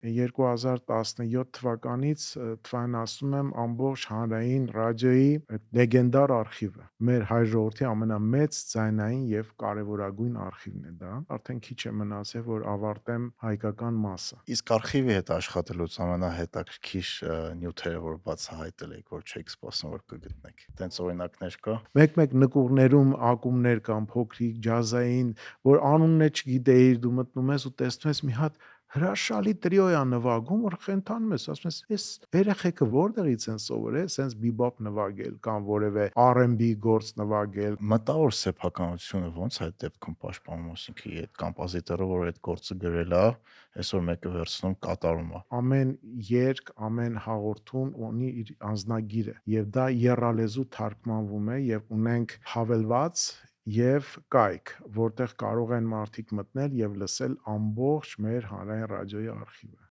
2017 թվականից թվային ասում եմ ամբողջ հանրային ռադիոյի այդ լեգենդար արխիվը։ Մեր հայ ժողովրդի ամենամեծ ձայնային եւ կարեւորագույն արխիվն է դա։ Արդեն քիչ է մնացել, որ ավարտեմ հայկական մասը։ Իսկ արխիվի հետ աշխատելուց ամենահետաքրքիր նյութերը, որ բացահայտել եք, որ չեք սպասում, որ կգտնեք։ Տենց օրինակներ կա։ Մեկ-մեկ նկուղներում ակումբներ կան փոքրիկ, ջազային, որ անունն է չգիտեիր, դու մտնում ես ու տեսնում ես մի հատ հրաշալի տրիո է նվագում, որ խենթանում ես, ասում ես, «Էս երեխեքը որտեղից են սովորել, սենց բիբոփ նվագել կամ որևէ R&B գործ նվագել»։ Մտավոր սեփականությունը ո՞նց է այդ դեպքում պաշտպանում, ասինքն այդ կոմպոզիտորը, որ այդ գործը գրել է, այսօր մեկը վերցնում կատարում է։ Ամեն երգ, ամեն հաղորդում ունի իր անձնագիրը եւ դա եռալեզու թարգմանվում է եւ ունենք հավելված եւ կայք, որտեղ կարող են մարդիկ մտնել եւ լսել ամբողջ մեր հանրային ռադիոյի արխիվը։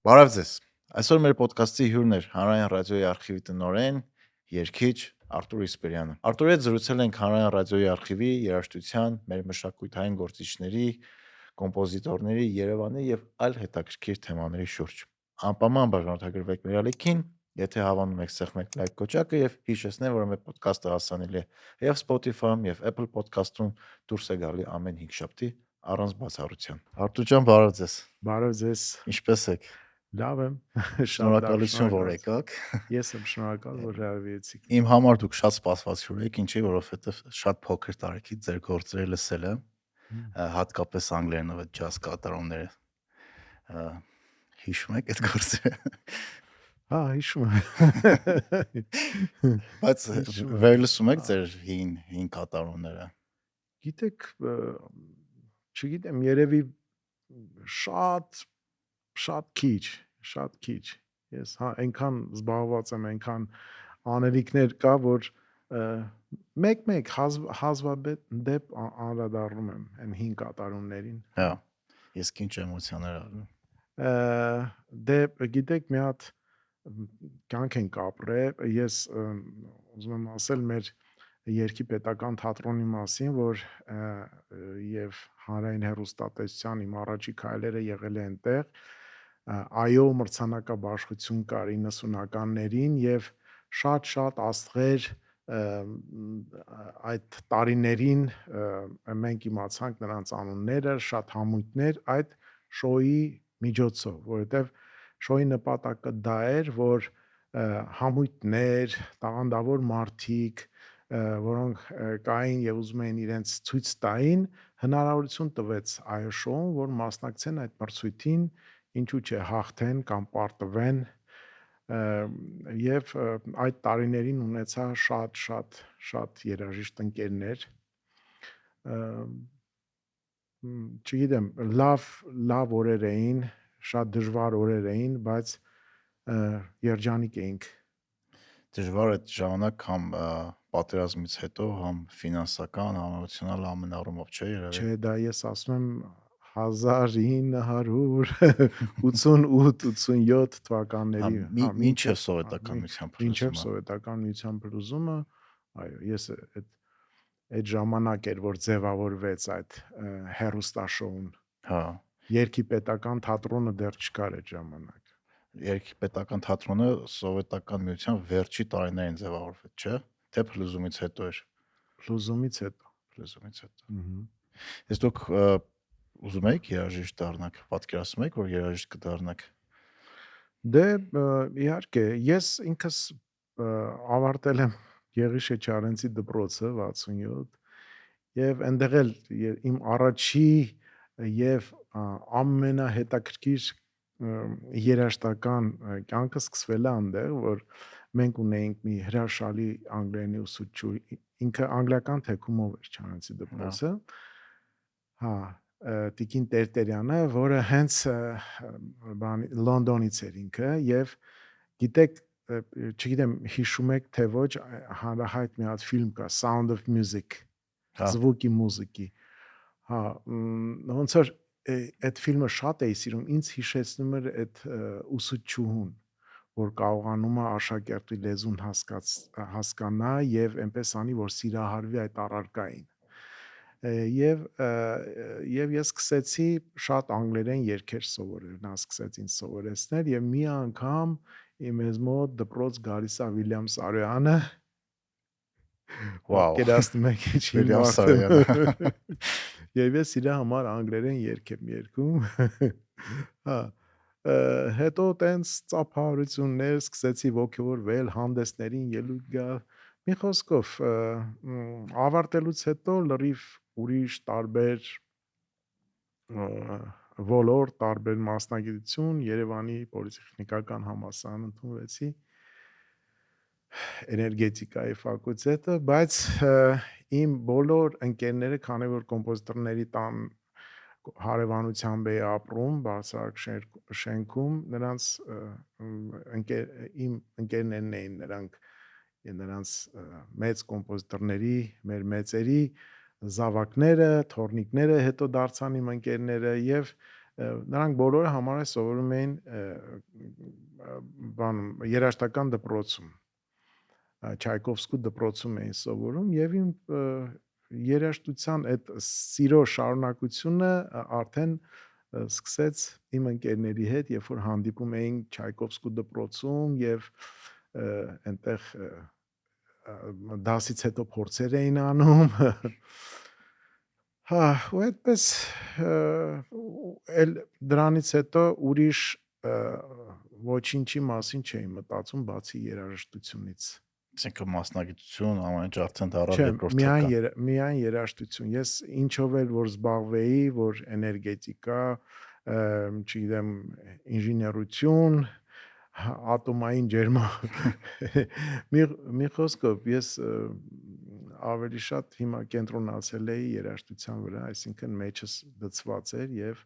Բարև ձեզ։ Այսօր մեր ոդկասթի հյուրն էր Հանրային ռադիոյի արխիվի տնօրեն, երգիչ Արտուր Իսպերյանը։ Արտուրի հետ զրուցել ենք Հանրային ռադիոյի արխիվի երաժշտության, մեր մշակութային գործիչների, կոմպոզիտորների, Երևանի եւ այլ հետաքրքիր թեմաների շուրջ։ Անպայման բաժանորդագրվեք մեր ալիքին, եթե հավանում եք սեղմեք լայք կոճակը եւ հիշեցնեմ, որ մեր ոդկասթը հասանելի է եւ Spotify-ում եւ Apple Podcast-ում դուրս է գալի ամեն 5 շաբթի առանց բացառության։ Արտուր ջան, բարև ձեզ։ Բարև ձեզ։ Ինչպե՞ս եք։ Լավ եմ։ Շնորհակալություն, որ եկաք։ Ես եմ շնորհակալ, որ հրավիրեցիք։ Իմ համար դուք շատ սպասված հյուր եք, ինչի, որովհետև շատ փոքր տարիքից ձեր գործերը լսել եմ, հատկապես անգլերենով այդ ջազ կատարումները։ Հիշում եք այդ գործերը։ Հա, հիշում եմ։ Բայց վերլսում եք ձեր հին կատարումները։ Գիտեք, չգիտեմ, երևի շատ քիչ։ Ես հա այնքան զբաղված եմ, այնքան անելիքներ կա, որ մեկ-մեկ հազվադեպ անդրադառնում եմ այն հին կատարումներին։ Հա։ Ես ինչ էմոցիաներ ալու։ Դե գիտեք, մի հատ կյանք ենք ապրել, ես ուզում եմ ասել մեր Երգի պետական թատրոնի մասին, որ եւ հանրային հեռուստատեսության իմ առաջի քայլերը եղել է այնտեղ, այո մրցանակաբաշխություն կար 90-ականներին եւ շատ աստղեր այդ տարիներին մենք իմացանք նրանց անունները, շատ համույթներ այդ շոուի միջոցով, որովհետեւ շոուի նպատակը դա էր, որ համույթներ, տաղանդավոր մարդիկ, որոնք կային եւ ուզում էին իրենց ցույց տային, հնարավորություն տվեց այո շոուն, որ մասնակցեն այդ մրցույթին, ինչու՞ չէ հաղթեն կամ պարտվեն եւ այդ տարիներին ունեցա շատ երաժիշտ ընկերներ, չգիտեմ, լավ օրեր էին, շատ դժվար օրեր էին, բայց երջանիկ էինք։ Դժվար այդ ժամանակ համ պատերազմից հետո, համ ֆինանսական, համ էմոցիոնալ ամեն առումով չէ երևի։ Չէ, դա ես ասում եմ 1988-87 թվականների Մինչև սովետական միության փլուզումը։ Մինչև սովետական միության փլուզումը, այո, ես այդ ժամանակ էր, որ ձևավորվեց այդ հեռուստաշոուն։ Հա։ Երգի պետական թատրոնը դեռ չկար այդ ժամանակ։ Երգի պետական թատրոնը սովետական միության վերջի տարիներին ձևավորվեց, չէ՞։ Թե փլուզումից հետո էր։ Փլուզումից հետո։ Ես դուք ուզում եք երաժիշտ դառնաք, պատկերացնում եք, որ երաժիշտ կդառնաք։ Դե իհարկե, ես ինքս ավարտել եմ Գեղիշե Չարենցի դպրոցը 67 եւ այնտեղ էլ իմ առաջի եւ ամենահետաքրքիր երաժշտական կյանքը սկսվել է այնտեղ, որ մենք ունեինք մի հրաշալի անգլերենի ուսուցչուհի, ինքը անգլիական թեկումով էր Չարենցի դպրոցը, հա, Տիկին Տերտերյանը, որը հենց Լոնդոնից էր ինքը եւ գիտեք, չգիտեմ հիշում եք թե ոչ, հանրահայտ մի հատ ֆիլմ կա Sound of Music, Հա։ Զվուկի մուզիկի, Հա, ոնց որ այդ ֆիլմը շատ էի սիրում, ինձ հիշեցնում էր այդ ուսուցչուհուն, որ կարողանում է աշակերտի լեզուն հասկանա եւ այնպես անի, որ սիրահարվի այդ առարկային։ Եվ ես սկսեցի շատ անգլերեն երգեր սովորել, նա սկսեց ինձ սովորեցնել եւ մի անգամ մեզ մոտ դպրոց գալիս է Վիլյամ Սարոյանը, Վաու, պատկերացնում եք ինչ Վիլյամ մարդ Սարոյանը։ եմ։ Եվ ես իր համար անգլերեն երգ եմ երգում։ Հա, հետո տենց ծափահարություններ սկսեցի ոգևորվել, հանդեսներին ելույթ գալ։ Մի խոսքով, ավարտելուց հետո լրիվ ուրիշ տարբեր ոլորտ, տարբեր մասնագիտություն Երևանի պոլիտեխնիկական համալսարան ընդունվեցի էներգետիկայի ֆակուլտետը, բայց իմ բոլոր ընկերները, քանի որ կոմպոզիտորների տան հարևանությամբ էի ապրում բարձրակ շենքում, նրանց իմ ընկերներն էին նրանց մեծ կոմպոզիտորների, մեր մեծերի զավակները, թորնիկները հետո դարձան իմ ընկերները եւ նրանք բոլորը համարը սովորում էին երաժշտական դպրոցում Չայկովսկու դպրոցում էին սովորում եւ իմ երաժշտության այդ սիրո շարունակությունը արդեն սկսեց իմ ընկերների հետ, երբ որ հանդիպում էինք Չայկովսկու դպրոցում եւ այնտեղ դասից հետո փորձեր էին անում։ Հա, ու այդպես էլ դրանից հետո ուրիշ ոչինչի մասին չէի մտածում բացի երաժշտությունից։ Այսինքն մասնագիտություն ամեն ինչ արդեն դարավ Չէ, երկրորդական։ միայն երաժշտություն։ Ես ինչով էլ որ զբաղվեի, որ էներգետիկա, չգիտեմ, ինժեներություն, ատոմային մի խոսքով ես ավելի շատ հիմա կենտրոնացել էի երաժշտության վրա, այսինքն մեջս դծված էր եւ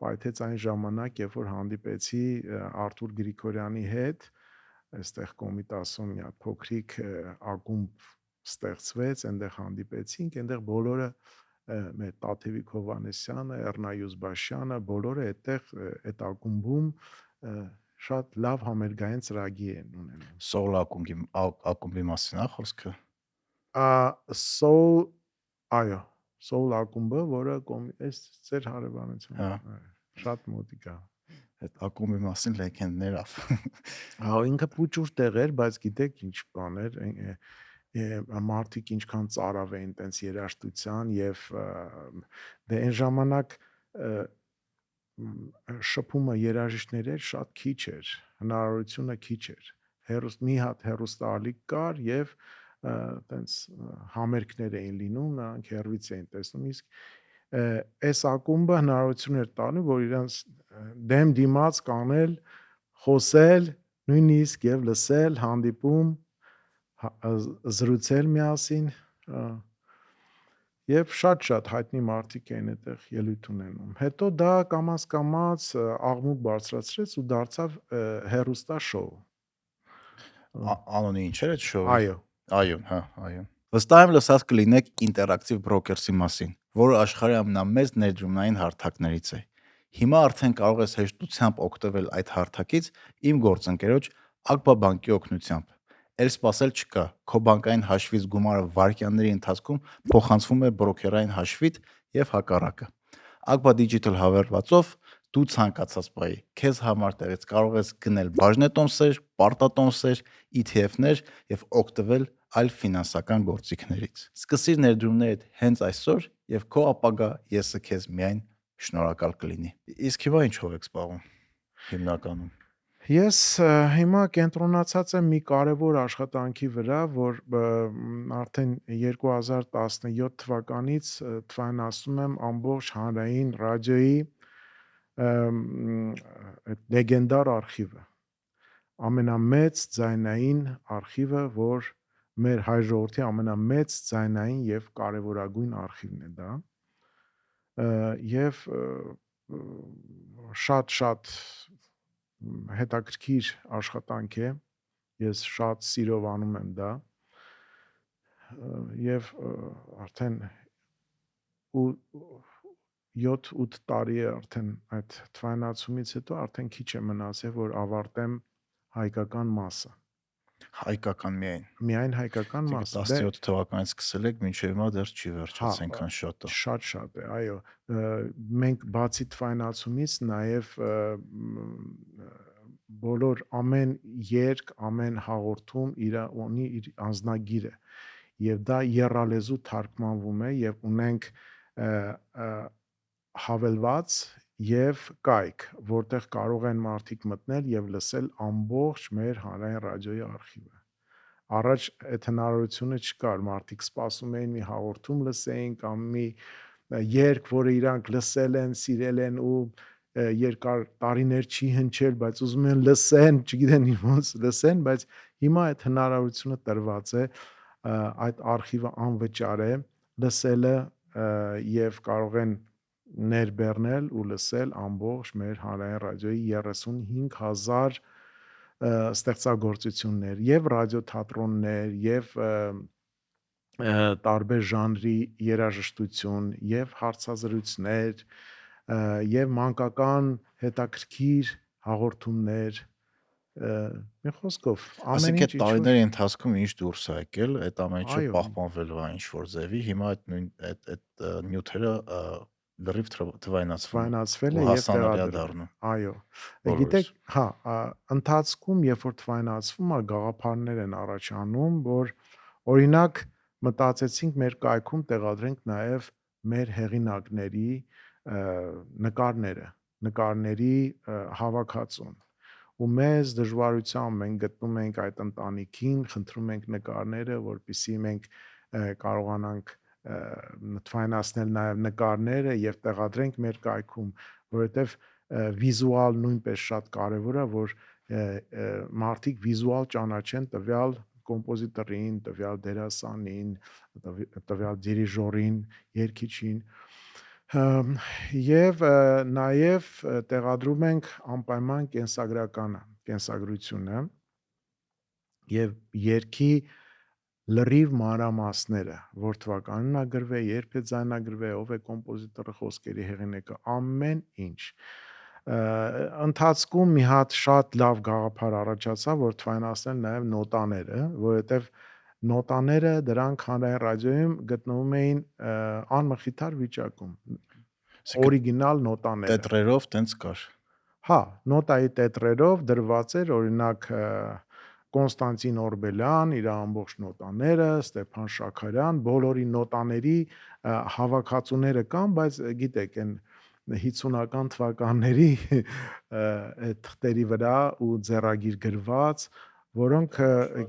պայթեց այն ժամանակ, երբ որ հանդիպեցի Արթուր Գրիգորյանի հետ, այստեղ Կոմիտասում մի հատ փոքրիկ ակումբ ստեղծվեց, այնտեղ հանդիպեցինք, այնտեղ բոլորը մեր Տաթևիկ Հովհաննեսյանը, Էռնա Յուզբաշյանը, բոլորը այդտեղ այդ ակումբում շատ լավ համերգային ծրագիր են ունենում։ Soul ակումբի մասին է խոսքը։ Soul, այո, Soul ակումբը, որը այս ծեր հարևանություն, Հա, շատ մոտիկ է։ այդ ակումբի մասին լեգենդներ ավ։ Հա, ինքը փուճուր տեղ էր, բայց գիտեք ինչ բաներ, մարդիկ ինչքան ծարավ էին տենց երաժշտության եւ դե այն ժամանակ շփումը երաժիշտների հետ շատ քիչ էր, հնարավորությունը քիչ էր։ Մի հատ հեռուստաալիք կար եւ տենց համերգներ էին լինում, նրանք հեռվից էին տեսնում, իսկ այս ակումբը հնարավորություն էր տալու, որ իրանց դեմ դիմաց կանել, խոսել, նույնիսկ եւ լսել, հանդիպում, զրուցել միասին եւ շատ հայտնի մարդիկ էին այդտեղ ելույթ ունենում։ Հետո դա կամաց աղմուկ բարձրացրեց ու դարձավ հեռուստա շոու։ Անոնի ինչ էր այդ շոուը։ Այո։ Այոն, հա, այոն։ Վստահ եմ լսած կլինեք Interactive Brokers-ի մասին, որը աշխարհի ամենամեծ ներդրումային հարթակներից է։ Հիմա արդեն կարող ես հեշտությամբ օգտվել այդ հարթակից իմ գործընկերոջ Ակբա բանկի օգնությամբ։ Էլ սпасել չկա։ Քո բանկային հաշվից գումարը վայրկյանների ընթացքում փոխանցվում է բրոքերային հաշվիդ եւ հակառակը։ Ակբա Digital հավելվածով դու ցանկացած բայի քեզ համար տեղից կարող ես գնել բաժնետոմսեր, պարտատոմսեր, ETF-ներ եւ օգտվել այլ ֆինանսական գործիքներից։ Սկսիր ներդրումներդ հենց այսօր եւ քո ապագա եսը քեզ միայն շնորհակալ կլինի։ Իսկ հիմա ինչով եք զբաղվում հիմնականում։ Ես հիմա կենտրոնացած եմ մի կարևոր աշխատանքի վրա, որ արդեն 2017 թվականից թվայնացնում եմ ամբողջ հանրային ռադիոյի այդ լեգենդար արխիվը, ամենամեծ ձայնային արխիվը, որ մեր հայ ժողովրդի ամենամեծ ձայնային եւ կարևորագույն արխիվն է դա, եւ շատ հետաքրքիր աշխատանք է, ես շատ սիրով անում եմ դա եւ արդեն ու 7-8 տարի է արդեն այդ թվայնացումից հետո արդեն քիչ է մնացել, որ ավարտեմ հայկական մասը։ Հայկական միայն։ Միայն հայկական Այսինքն մասը։ 17 թվականից սկսել եք, մինչև հիմա դեռ չի Հա, վերջացել այնքան շատը։ շատ է, այո։ Մենք բացի թվայնացումից նաև բոլոր ամեն երկ, ամեն հաղորդում ունի իր անձնագիրը եւ դա եռալեզու թարգմանվում է եւ ունենք հավելված եւ կայք, որտեղ կարող են մարդիկ մտնել եւ լսել ամբողջ մեր հանրային ռադիոյի արխիվը։ Առաջ այդ հնարավորությունը չկար, մարդիկ սպասում էին մի հաղորդում լսեին կամ մի երգ, որը իրանք լսել են, սիրել են ու երկար տարիներ չի հնչել, բայց ուզում են լսեն, չգիտեն ոնց լսեն, բայց հիմա այդ հնարավորությունը տրված է, այդ արխիվը անվճար է, լսելը եւ կարող են ներբեռնել ու լսել ամբողջ մեր հանրային ռադիոյի 35000 ստեղծագործություններ եւ ռադիոթատրոններ եւ տարբեր ժանրի երաժշտություն եւ հարցազրույցներ եւ մանկական հետաքրքիր հաղորդումներ մի խոսքով ամեն Այսինքն ինչ այդ տարիների ընթացքում ինչ դուրս է եկել, այդ ամեն ինչը այո պահպանվել է ինչ որ ձևի, հիմա այդ նույն այդ նյութերը լրիվ թվայնացվում են թվայնացվել է ու եւ հասանելի է տեղադրվել։ դառնում Այո։ բոլորիս։ Գիտեք, հա, ընթացքում, երբ որ թվայնացվում է, գաղափարներ են առաջանում, որ օրինակ մտածեցինք մեր կայքում տեղադրենք նաև մեր հեղինակների նկարների հավաքածուն։ Ու մեծ դժվարությամբ մենք գտնում ենք այդ ընտանիքին, խնդրում ենք նկարները, որպեսզի մենք կարողանանք թվայնացնել նաև նկարները եւ տեղադրենք մեր կայքում, որովհետեւ վիզուալ նույնպես շատ կարեւոր է, որ մարդիկ վիզուալ ճանաչեն տվյալ կոմպոզիտորին, տվյալ դերասանին, տվյալ դիրիժորին, երգիչին եւ նաեւ տեղադրում ենք անպայման կենսագրությունը եւ երգի լրիվ մանրամասները, որ թվականին է գրվել, երբ է ձայնագրվել, ով է կոմպոզիտորը, խոսքերի հեղինակը, ամեն ինչ։ Ընթացքում մի հատ շատ լավ գաղափար առաջացավ, որ թվայնացնել նաև նոտաները, որովհետև նոտաները դրանք հանրային ռադիոյում գտնվում էին անմխիթար վիճակում, օրիգինալ նոտաները։ Տետրերով տենց կար։ Հա, նոտայի տետրերով դրված էր օրինակ Կոնստանտին Օրբելյան, իր ամբողջ նոտաները, Ստեփան Շաքարյան, բոլորի նոտաների հավաքածուները կան, բայց գիտեք, այն 50-ական թվականների այդ թղթերի վրա ու ձեռագիր գրված, որոնք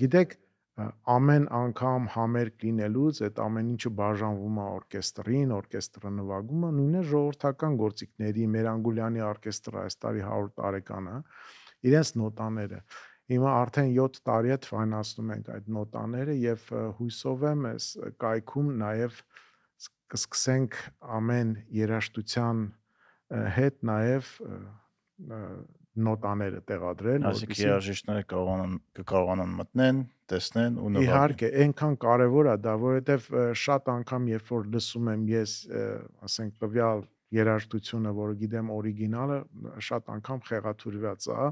գիտեք ամեն անգամ համերգ լինելուց այդ ամեն ինչը բաժանվում է օրկեստրին, օրկեստրը նվագում է, նույնը ժողովրդական գործիքների, Մերանգուլյանի օրկեստրը այս տարի 100 տարեկանը, իրենց նոտաները։ Հիմա արդեն 7 տարի է թվայնացնում ենք այդ նոտաները եւ հույսով եմ այս կայքում նաեւ կսկսենք ամեն երաժշտության հետ նաեւ նոտաները տեղադրել, Այսինքն երաժիշտները կարողանան մտնեն, տեսնեն ու նվագեն։ Իհարկե, այնքան կարևոր է դա, որովհետև շատ անգամ երբ որ լսում եմ ես, ասենք տվյալ երաժշտությունը, որը գիտեմ օրիգինալը, շատ անգամ խեղաթյուրված է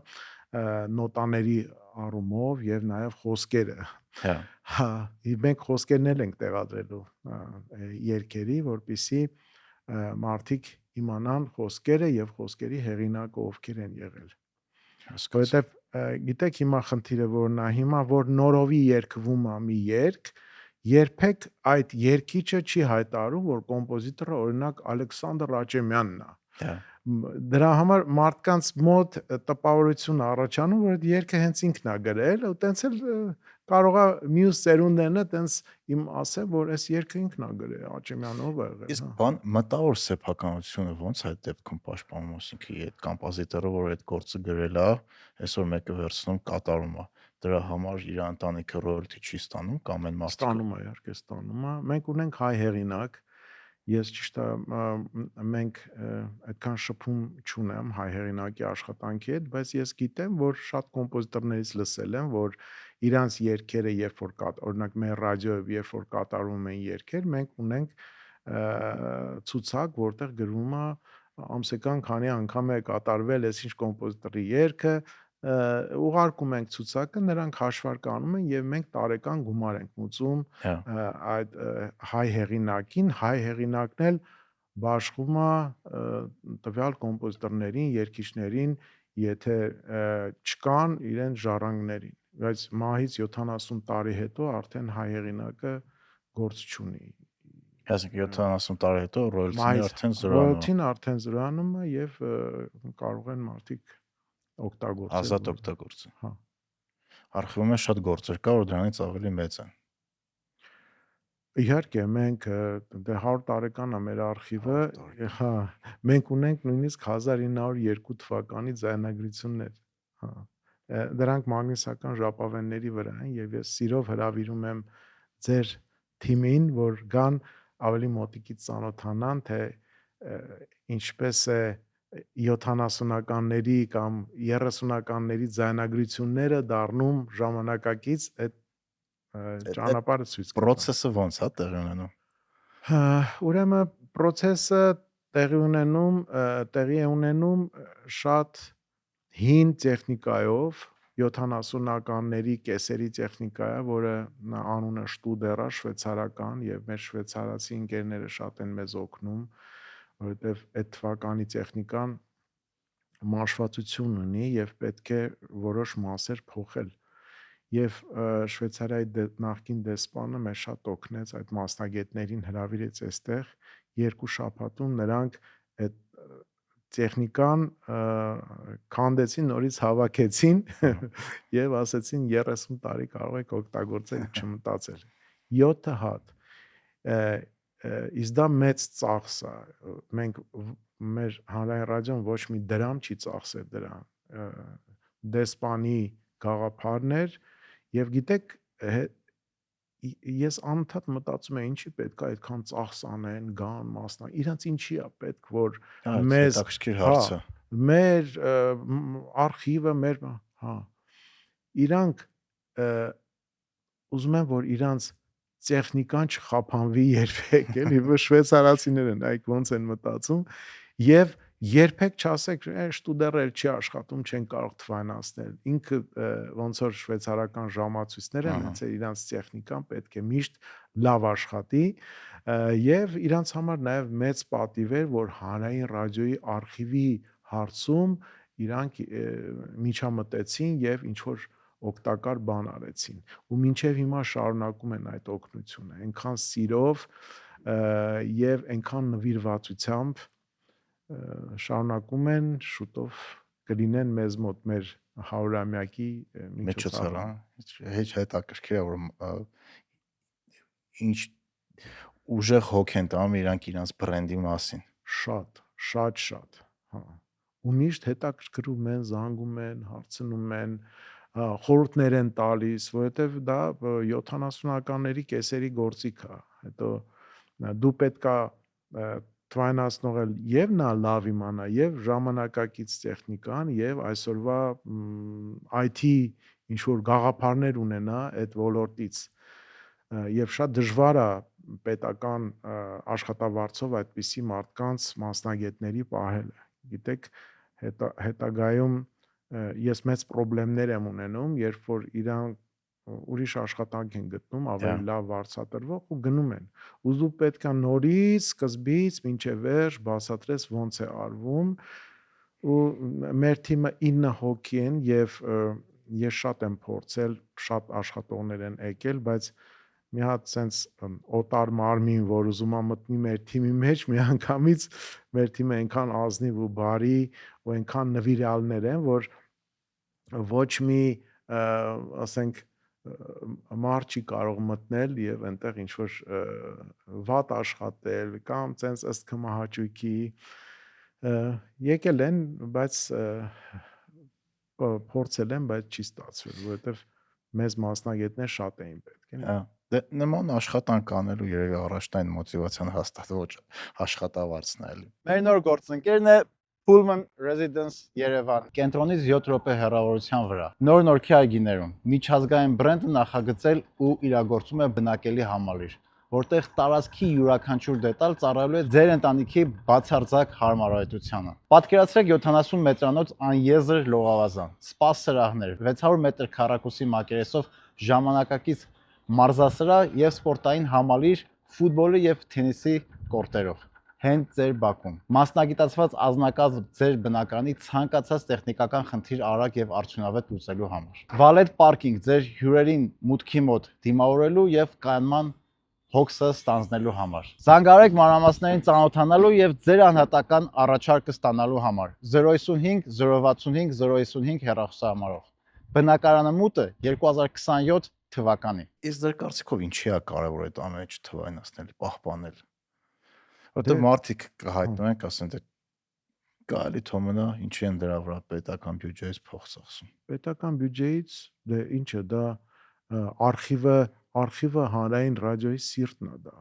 նոտաների առումով եւ նաեւ խոսքերը։ Հա։ Հա, մենք խոսքերն էլ ենք տեղադրելու երգերի, որպեսզի մարդիկ իմանան խոսքերը եւ խոսքերի հեղինակը ովքեր են եղել։ Որովհետև գիտեք հիմա խնդիրը որն է, հիմա որ նորովի երգվում է մի երգ, երբեք այդ երգիչը չի հայտարարում, որ կոմպոզիտորը օրինակ Ալեքսանդր Աճեմյանն է։ Հա։ Դրա համար մարդկանց մոտ տպավորություն առաջանում, որ այդ երգը հենց ինքն է գրել, ու տենց էլ կարող է մյուս ծերունդերն տենց իմ ասել, որ այս երգը ինքն է գրել, Աճեմյանով է եղել, Իսկ հա։ բան մտավոր սեփականությունը ո՞նց է այդ դեպքում պաշտպանում, ասինքն այդ կոմպոզիտորը, որ այդ գործը գրել է, այսօր մեկը վերցնում կատարում է։ Դրա համար իր ընտանիքը ռոյալթի չի ստանում կամ այն մարդը Ստանում է, իհարկե ստանում է։ Մենք ունենք հայ հեղինակ, ես ճիշտ է մենք այդքան շփում չունեմ հայ հեղինակի աշխատանքի հետ, բայց ես գիտեմ, որ շատ կոմպոզիտորներից լսել եմ, որ իրանց երգերը երբ որ օրինակ մեր ռադիոյով երբ որ կատարում են երգեր, մենք ունենք ցուցակ, որտեղ գրվում է ամսական քանի անգամ է կատարվել այսինչ կոմպոզիտորի երգը, ուղարկում ենք ցուցակը, նրանք հաշվարկանում են եւ մենք տարեկան գումար ենք մուծում այդ հայ հեղինակին, հայ հեղինակն էլ բաշխում է տվյալ կոմպոզիտորներին, երգիչներին, եթե չկան իրենց ժառանգներին, բայց մահից 70 տարի հետո արդեն հայ հեղինակը գործ չունի։ Այսինքն 70 տարի հետո ռոյալթին արդեն զրանում է։ Ռոյալթին արդեն զրանում է եւ կարող են մարդիկ օգտագործել։ Ազատ օգտագործել։ Հա։ Արխիվում է շատ գործեր կա, որ դրանից ավելի մեծ են։ Իհարկե, մենք դե 100 տարեկան է մեր արխիվը, հա, մենք ունենք նույնիսկ 1902 թվականի ձայնագրություններ, հա։ Դրանք մագնիսական ժապավենների վրա են եւ ես սիրով հրավիրում եմ ձեր թիմին, որ գան ավելի մոտիկից ծանոթանան, թե ինչպես է 70-ականների կամ 30-ականների ձայնագրությունները դառնում ժամանակակից այդ ճանապարհը ցույց կտա։ Պրոցեսը ո՞նց է տեղի ունենում։ Ուրեմն process-ը տեղի է ունենում շատ հին տեխնիկայով, 70-ականների կեսերի տեխնիկա է, որը անունը Շտուդեր է, շվեյցարական, եւ մեր շվեյցարացի ընկերները շատ են մեզ օգնում, որովհետեւ այդ թվականի տեխնիկան մաշվածություն ունի եւ պետք է որոշ մասեր փոխել։ Եվ Շվեյցարիայի նախկին դեսպանը մեզ շատ օգնեց, այդ մասնագետներին հրավիրեց այստեղ, 2 շաբաթում նրանք այդ տեխնիկան քանդեցին, նորից հավաքեցին եւ ասեցին 30 տարի կարող եք օգտագործել, չմտածել։ 7 հատ։ Իսկ դա մեծ ծախս է։ Մենք մեր հանրային ռադիոն ոչ մի դրամ չի ծախսել դրան։ Դեսպանի գաղափարներ եւ գիտեք ես անընդհատ մտածում եմ ինչի պետք է այդքան ծախս անեն, գան մասնա։ Իրանց ինչի է պետք որ մեզ հետաքրքիր հարց է։ Մեր արխիվը մեր հա իրանք ուզում են որ իրանց տեխնիկան չխափանվի երբեք, էլի շվեյցարացիներ են, այք ոնց են մտածում եւ երբեք չասեք շտուդերը չի աշխատում, չեն կարող թվայնացնել։ Ինքը ոնց որ շվեյցարական ժամացույցներ են, հենց իրանց տեխնիկան պետք է միշտ լավ աշխատի եւ իրանց համար նաեւ մեծ պատիվ էր, որ հանրային ռադիոյի արխիվի հարցում իրանք միջամտեցին եւ ինչ որ օգտակար բան արեցին ու մինչեւ հիմա շարունակում են այդ օգնությունը այնքան սիրով եւ այնքան նվիրվածությամբ շարունակում են շուտով կլինեն մեզ մոտ մեր 100-ամյակի միջոցառումը հեչ հետաքրքիր է որ ինչ ուժեղ հոգ են տանում իրանք իրանց բրենդի մասին շատ հա ու միշտ հետաքրքրում են զանգում են հարցնում են խորհուրդներ են տալիս որովհետև դա 70-ականների կեսերի գործիք է հետո դու պետքա թվայնացնող եւ նա լավ իմանա եւ ժամանակակից տեխնիկան եւ այսօրվա IT ինչ որ գաղափարներ ունենա այդ ոլորտից եւ շատ դժվար է պետական աշխատավարձով այդպիսի մարդկանց մասնագետների պահելը գիտեք հետագայում ես մեծ խնդիրներ եմ ունենում երբ որ իրանք ուրիշ աշխատանք են գտնում ավելի լավ վարձատրվող ու գնում են ու դու պետքա նորից սկզբից մինչև վերջ բացատրես ոնց է արվում ու մեր թիմը 9 հոգի են եւ ես շատ եմ փորձել շատ աշխատողներ են եկել բայց մի հատ sense օտար մարմին որ ուզում է մտնի մեր թիմի մեջ միանգամից մեր թիմը այնքան ազնիվ ու բարի ու այնքան նվիրալներ են որ ոչ մի ասենք մարդ չի կարող մտնել եւ այնտեղ ինչ որ վատ աշխատել կամ sense ըստ կմահաճույքի եկել են բայց փորձել են բայց չի ստացվել որովհետեւ մեզ մասնագետներ շատ էին պետք էլի Դե նման աշխատանք անելու երևի առաջնային մոտիվացիան հաստատ ոչ աշխատավարձն է էլի Մեր նոր գործընկերն է Pullman Residence Երևան կենտրոնից 7 րոպե հեռավորության վրա նոր-նորքի այգիներում միջազգային բրենդը նախագծել ու իրագործում է բնակելի համալիր որտեղ տարածքի յուրաքանչյուր դետալ ծառայելու է ձեր ընտանիքի բացարձակ հարմարավետությանը։ Պատկերացրեք 70 մետրանոց անեզր լողավազան, սպա սրահներ, 600 մետր քառակուսի մակերեսով ժամանակակից մարզասրահ եւ սպորտային համալիր ֆուտբոլի եւ թենիսի կորտերով։ Հենց ձեր բակում։ Մասնագիտացված ազնագազմ ձեր բնակարանի ցանկացած տեխնիկական խնդիր արագ եւ արդյունավետ լուծելու համար։ Վալետ պարկինգ ձեր հյուրերին մուտքի մոտ դիմավորելու եւ կայանման հոգսը ստանձնելու համար։ Զանգահարեք մանրամասներին ծանոթանալու եւ ձեր անհատական առաջարկը ստանալու համար 055 065 055 հեռախոսահամարով։ Բնակարանը մուտը 2027 թվականի։ Իսկ ձեր կարծիքով ինչի է կարևոր այդ ամենը չթվայնացնել, պահպանել։ Որտեղ մարդիկ կհայտնում են, ասեն դե կարելի թոմնա ինչի են դրա վրա պետական բյուջեից փող ծախսում։ Պետական բյուջեից դե ինչը դա արխիվը հանրային ռադիոյի սիրտն է դա։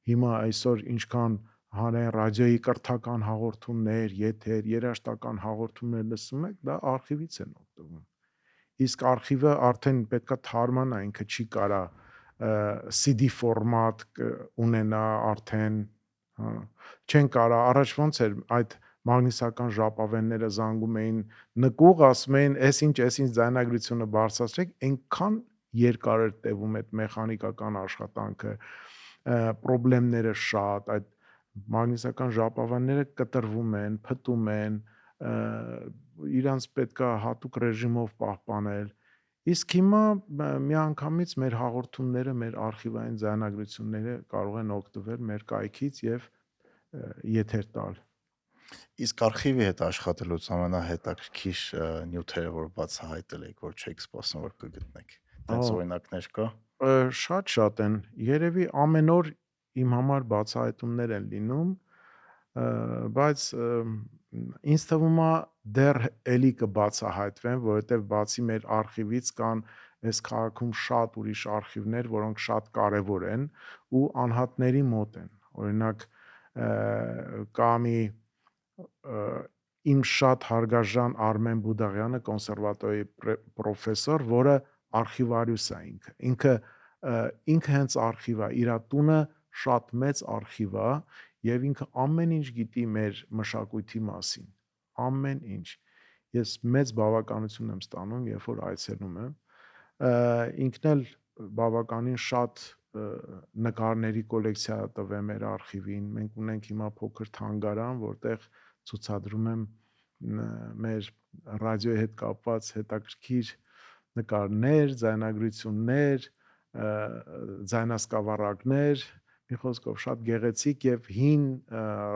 Հիմա այսօր ինչքան հանրային ռադիոյի կրթական հաղորդումներ, եթեր, երաժշտական հաղորդումներ լսում եք, դա արխիվից են օգտվում։ Իսկ արխիվը արդեն պետքա թարմանա, ինքը չի կարա CD ֆորմատ ունենա արդեն, չեն կարա, առաջ ոնց էր այդ մագնիսական ժապավենները զանգում էին նկուղ, ասում էին, այս ինչ ձայնագրությունը բարձրացրեք, այնքան երկար էր տևում այդ մեխանիկական աշխատանքը, պրոբլեմները շատ, այդ մագնիսական ժապավենները կտրվում են, փտում են, իրանց պետքա հատուկ ռեժիմով պահպանել։ Իսկ հիմա միանգամից մեր հաղորդումները, մեր արխիվային ձայնագրությունները կարող են օգտվել մեր կայքից եւ եթեր տալ։ Իսկ արխիվի հետ աշխատելուց ամենահետաքրքիր նյութերը, որ բացահայտել եք, որ չեք սպասում, որ կգտնեք։ Դրանց օրինակներ կա։ Շատ են։ Երևի ամեն օր իմ համար բացահայտումներ են լինում, բայց ինձ թվում է դեռ էլի կբացահայտվեն, որովհետև բացի մեր արխիվից կան այս քաղաքում շատ ուրիշ արխիվներ, որոնք շատ կարևոր են ու անհատների մոտ են։ Օրինակ կա մի իմ շատ հարգարժան Արմեն Բուդաղյանը, կոնսերվատորիայի պրոֆեսոր, որը արխիվարիուս է ինքը հենց արխիվ է, իր տունը շատ մեծ արխիվ է եւ ինքը ամեն ինչ գիտի մեր մշակույթի մասին, ամեն ինչ։ Ես մեծ բավականություն եմ ստանում, երբ որ այցելում եմ, ինքն էլ բավականին շատ նկարների կոլեկցիա տվե մեր արխիվին, մենք ունենք հիմա փոքր թանգարան, որտեղ ցուցադրում եմ մեր ռադիոյի հետ կապված հետաքրքիր նկարներ, ձայնագրություններ, ձայնասկավառակներ, մի խոսքով շատ գեղեցիկ եւ հին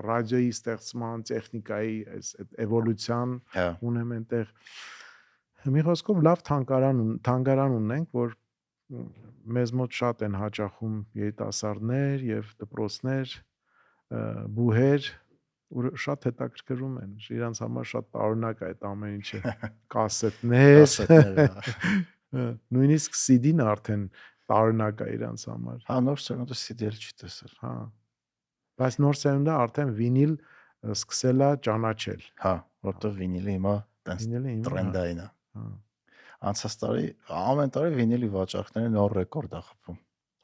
ռադիոյի ստեղծման տեխնիկայի այս էվոլյուցիան ունեմ այնտեղ։ Մի խոսքով լավ թանգարան ունենք, որ մեզ մոտ շատ են հաճախում երիտասարդներ եւ դպրոցներ, բուհեր, շատ հետաքրքրում են, իրանց համար շատ տարօրինակ է այդ ամեն ինչը, կասետներ, նույնիսկ CD-ն արդեն տարօրինակ է իրանց համար։ Հա, նոր սերունդը CD-ել չի տեսել։ Հա։ Բայց նոր սերունդը արդեն վինիլ սկսել է ճանաչել։ Հա, որտեղ վինիլը հիմա տրենդային է։ Հա։ Անցած տարի ամեն տարի վինիլի վաճառքները նոր ռեկորդ է խփում։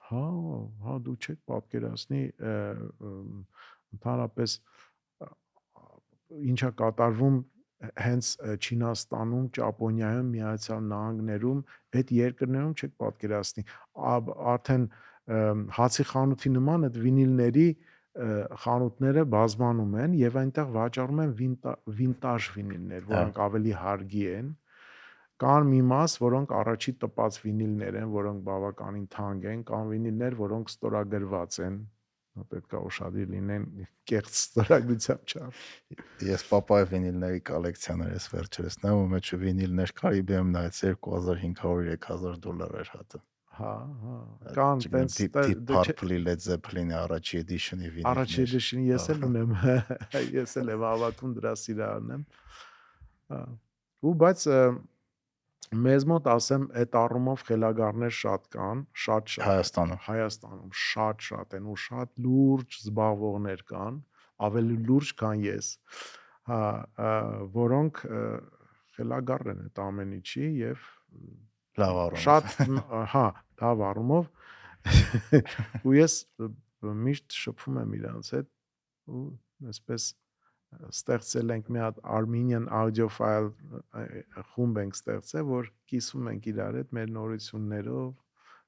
Հա, դու չեք պատկերացնի, ընդհանրապես ինչա կատարվում հենց Չինաստանում, Ճապոնիայում, Միացյալ Նահանգներում, այդ երկրներում չեք պատկերացնի, արդեն հացի խանութի նման այդ վինիլների խանութները բազմանում են եւ այնտեղ վաճառում են վինտաժ վինիլներ, որոնք ավելի հարգի են։ Կան մի մաս, որոնք առաջի տպած վինիլներ են, որոնք բավականին թանկ են, կան վինիլներ, որոնք ստորագրված են, պետք է ուշադիր լինեն կեղծ ստորագրությամբ չափ։ Ես պապայի վինիլների կոլեկցիաներ ես վերջերս նայում, ու մեջ վինիլներ Կարիբիայում նայեց $2500-3000 էր հատը։ Հա, կան տենց Deep Purple-ի Led Zeppelin-ի առաջի edition-ի վինիլներ։ Առաջի edition-ը ես էլ ունեմ, ես էլ եմ հավատում դրա սիրահարն եմ։ Ու բայց մեզ մոտ ասեմ, այդ առումով խելագարներ շատ կան, շատ Հայաստանում շատ են ու շատ լուրջ զբաղվողներ կան, ավելի լուրջ քան ես, հա, որոնք խելագար են այդ ամեն ինչի եւ լավ առումով։ Շատ, հա, լավ առումով ու ես միշտ շփվում եմ իրանց հետ ու այսպես ստեղծել ենք մի հատ Armenian audiophile խումբ ենք ստեղծել, որ կիսում ենք իրար հետ մեր նորություններով,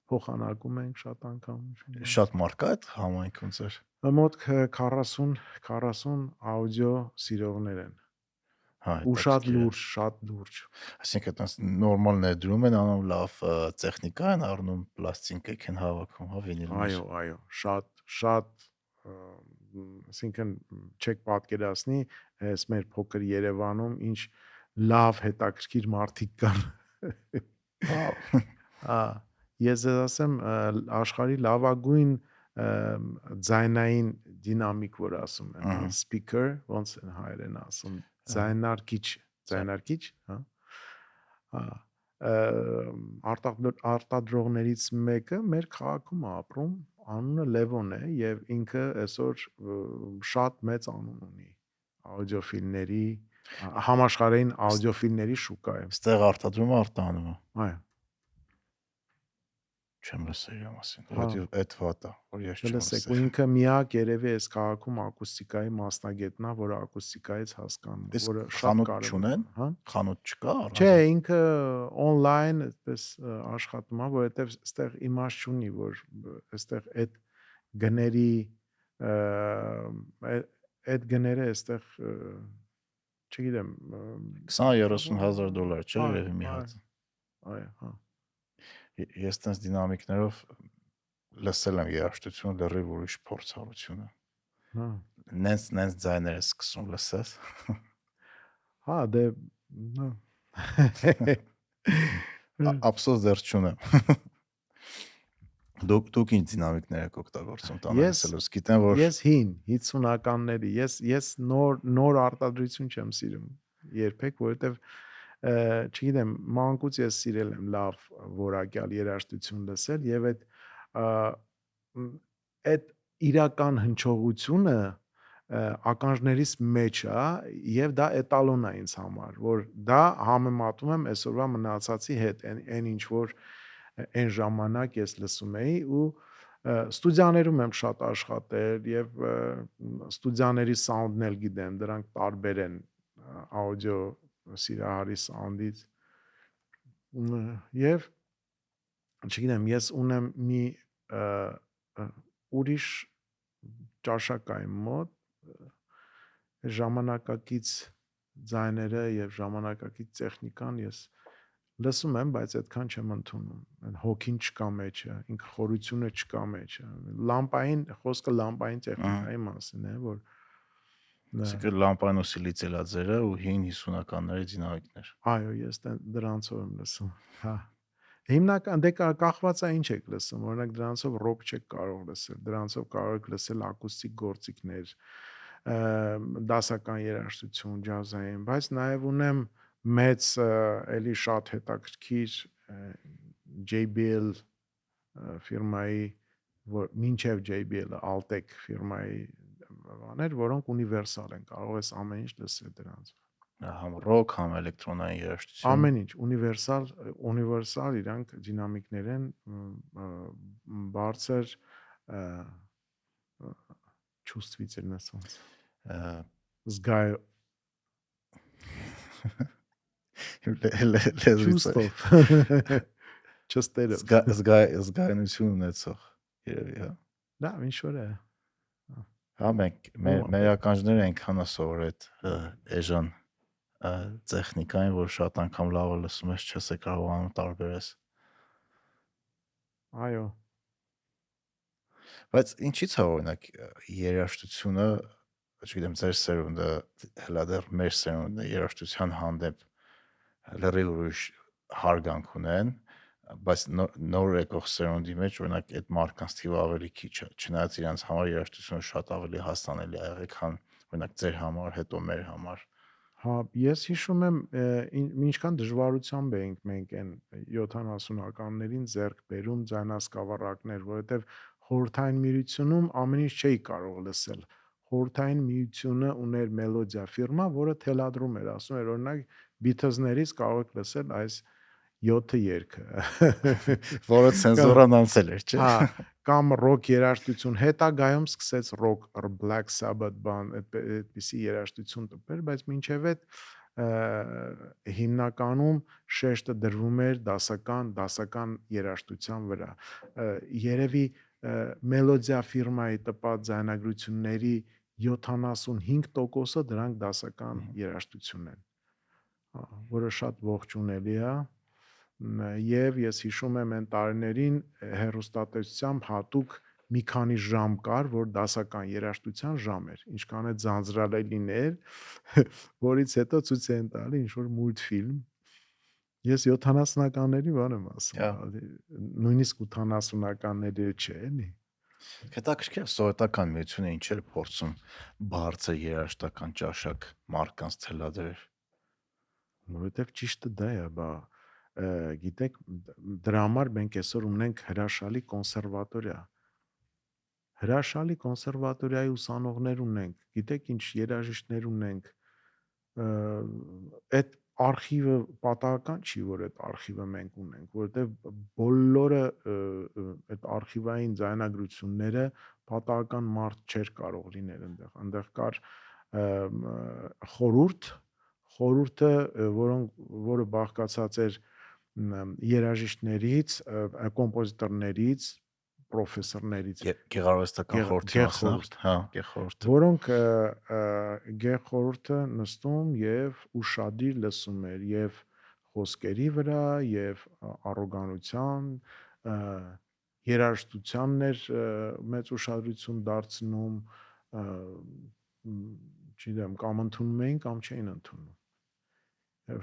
փոխանակում ենք շատ անգամ։ Շատ մարդ կա այդ համայնքում ձեր։ Մոտ 40 աուդիո սիրողներ են։ Հա, Ու շատ հետաքրքիր է։ լուրջ, շատ լուրջ։ Այսինքն այտենց նորմալ ներդրում են անում, լավ տեխնիկա են առնում, պլաստինկեք են հավաքում, հա, վինիլներ։ Այո, շատ այսինքն չեք պատկերացնի, այս մեր փոքր Երևանում ինչ լավ հետաքրքիր մարդիկ կան։ Վաու։ Ա ես ձեզ ասեմ աշխարհի լավագույն ձայնային դինամիկ, որ ասում են, Ահա։ speaker, ոնց են հայերեն ասում, Ահա։ ձայնարկիչ, հա։ Հա, արտադրողներից մեկը մեր քաղաքում է ապրում, անունը Լևոն է եւ ինքը այսօր շատ մեծ անուն ունի աուդիոֆիլների համաշխարհային աուդիոֆիլների շուկայում։ Ստեղ արտադրումը արտանում է։ Այո, Չեմ լսել իրա մասին։ հա, Որովհետեւ այդ վատ է, որ ես չեմ լսեք, ու լսել։ ինքը միակ երևի այս քաղաքում ակուստիկայի մասնագետն է, որը ակուստիկայից հասկանում է, Իսկ որը շատ խանութ կարևոր է, չունեն, հա։ խանութ չկա Չէ, առանձին։ ինքը on-line այդպես աշխատում է, որովհետև այստեղ իմաստ չունի, որ այստեղ գների այդ գները այստեղ չգիտեմ 20-30 հազար դոլար չէ այ, երևի մի այ, հատ։ այ, հա։ Ես տենց դինամիկներով լսել եմ երաժշտություն լրիվ ուրիշ փորձառություն է։ Հա։ Նենց ձայներ է սկսում լսես։ Հա, դե Ափսոս դեռ չունեմ։ Դուք ինչ դինամիկներ եք օգտագործում տանելսելուց, գիտեմ որ ես հին 50-ականների, ես նոր արտադրություն չեմ սիրում երբեք, որովհետև չգիտեմ, մանկուց ես սիրել եմ լավ որակյալ երաժշտություն լսել եւ այդ իրական հնչողությունը ականջներիս մեջ է եւ դա էտալոն է ինձ համար, որ դա համեմատում եմ այսօրվա մնացածի հետ, այն ինչ որ այն ժամանակ ես լսում էի ու ստուդիաներում եմ շատ աշխատել եւ ստուդիաների սաունդն էլ գիտեմ, դրանք տարբեր են աուդիո սիրահարի սաունդից եւ չգիտեմ, ես ունեմ մի ուրիշ ճաշակային մոտ ժամանակակից ձայները եւ ժամանակակից տեխնիկան ես լսում եմ, բայց այդքան չեմ ընդունում։ Այն հոգին չկա մեջը, ինքը խորությունը չկա մեջը։ Լամպային, խոսքը լամպային տեխնիկայի մասին է, որ Այսինքն լամպայնո սիլիցիլաձերը ու հին 50-ականների դինամիկներ։ այո, ես դրանցով եմ լսում։ Հա։ Հիմնական դե կախված է ինչ եք լսում, օրինակ դրանցով ռոք չեք կարող լսել, դրանցով կարող եք լսել ակուստիկ գործիքներ, դասական երաժշտություն, ջազային, բայց նաև ունեմ մեծ էլի շատ հետաքրքիր JBL ֆիրմայի, որ մինչև JBL-ը Altec ֆիրմայի բաներ, որոնք ունիվերսալ են, կարող ես ամեն ինչ լսել դրանց։ Համ ռոք, համ էլեկտրոնային երաժշտություն։ Ամեն ինչ ունիվերսալ իրանք դինամիկներ են բարձր чувствительность զգայ լեզվից ճստերը զգայունություն ունեցող երևի, հա։ դա ինչ որ է Հա մեր ականջները այնքան է սովորել էժան տեխնիկային, որ շատ անգամ լավը լսում ես, չես կարողանում տարբերես։ Այո։ Բայց ինչի՞ց է օրինակ երաժշտությունը, չգիտեմ, ձեր սերունդը, հլա դեռ մեր սերունդը երաժշտության հանդեպ լրիվ ուրիշ հարգանք ունեն, բայց նոր եկող սերունդի մեջ օրինակ այդ մարդկանց թիվը ավելի քիչ է, չնայած իրենց համար երաժշտությունը շատ ավելի հասանելի է եղել, քան օրինակ ձեր համար, հետո մեր համար։ Հա, ես հիշում եմ ինչքան դժվարությամբ էինք մենք այն 70-ականներին ձեռք բերում ձայնասկավառակներ, որովհետև խորհրդային միությունում ամեն ինչ չէի կարող լսել։ Խորհրդային միությունը ուներ Մելոդիա ֆիրմա, որը թելադրում էր, ասում էր օրինակ Beatles-ներից կարող եք լսել այս 7 երգը։ Որը ցենզուրան անցել էր, չէ՞։ Հա, կամ ռոք երաժշտություն հետագայում սկսեց ռոք Black Sabbath բան այդպիսի երաժշտություն տպել, բայց մինչև այդ հիմնականում շեշտը դրվում էր դասական երաժշտության վրա։ Երևի Մելոդիա ֆիրմայի տպած ձայնագրությունների 75%-ը դրանք դասական երաժշտություն են, որը շատ ողջունելի է։ Եվ ես հիշում եմ այն տարիներին հեռուստատեսությամբ հատուկ մի քանի ժամ կար, որ դասական երաժշտության ժամ էր, ինչքան է ձանձրալելիներ, որից հետո ցույց են տալի ինչ-որ մուլտֆիլմ։ Ես 70-ականների բան եմ ասում, նույնիսկ 80-ականների չէ, էլի։ Հետաքրքիր է սովետական միությունը ինչ էր փորձում բարձր երաժշտական ճաշակ մարդկանց թելադրել։ Որովհետև ճիշտը դա է, բա գիտեք, դրա համար մենք այսօր ունենք հրաշալի կոնսերվատորիայի ուսանողներ ունենք, գիտեք ինչ երաժիշտներ ունենք, այդ արխիվը պատահական չի, որ այդ արխիվը մենք ունենք, որովհետև բոլորը այդ արխիվային ձայնագրությունները պատահական մարդ չէր կարող լինել այնտեղ կար խորհուրդը, որը բաղկացած էր երաժիշտներից, կոմպոզիտորներից, պրոֆեսորներից, Գեղարվեստական խորհրդի մասնախորդ, հա, գեղխորհուրդը, որոնք գեղխորհուրդը նստում եւ ուրشادիր լսում էր եւ խոսքերի վրա եւ առոգանության երաժշտությանն էր մեծ ուշադրություն դարձնում, չգիտեմ, կամ ընդունում էին կամ չէին ընդունում։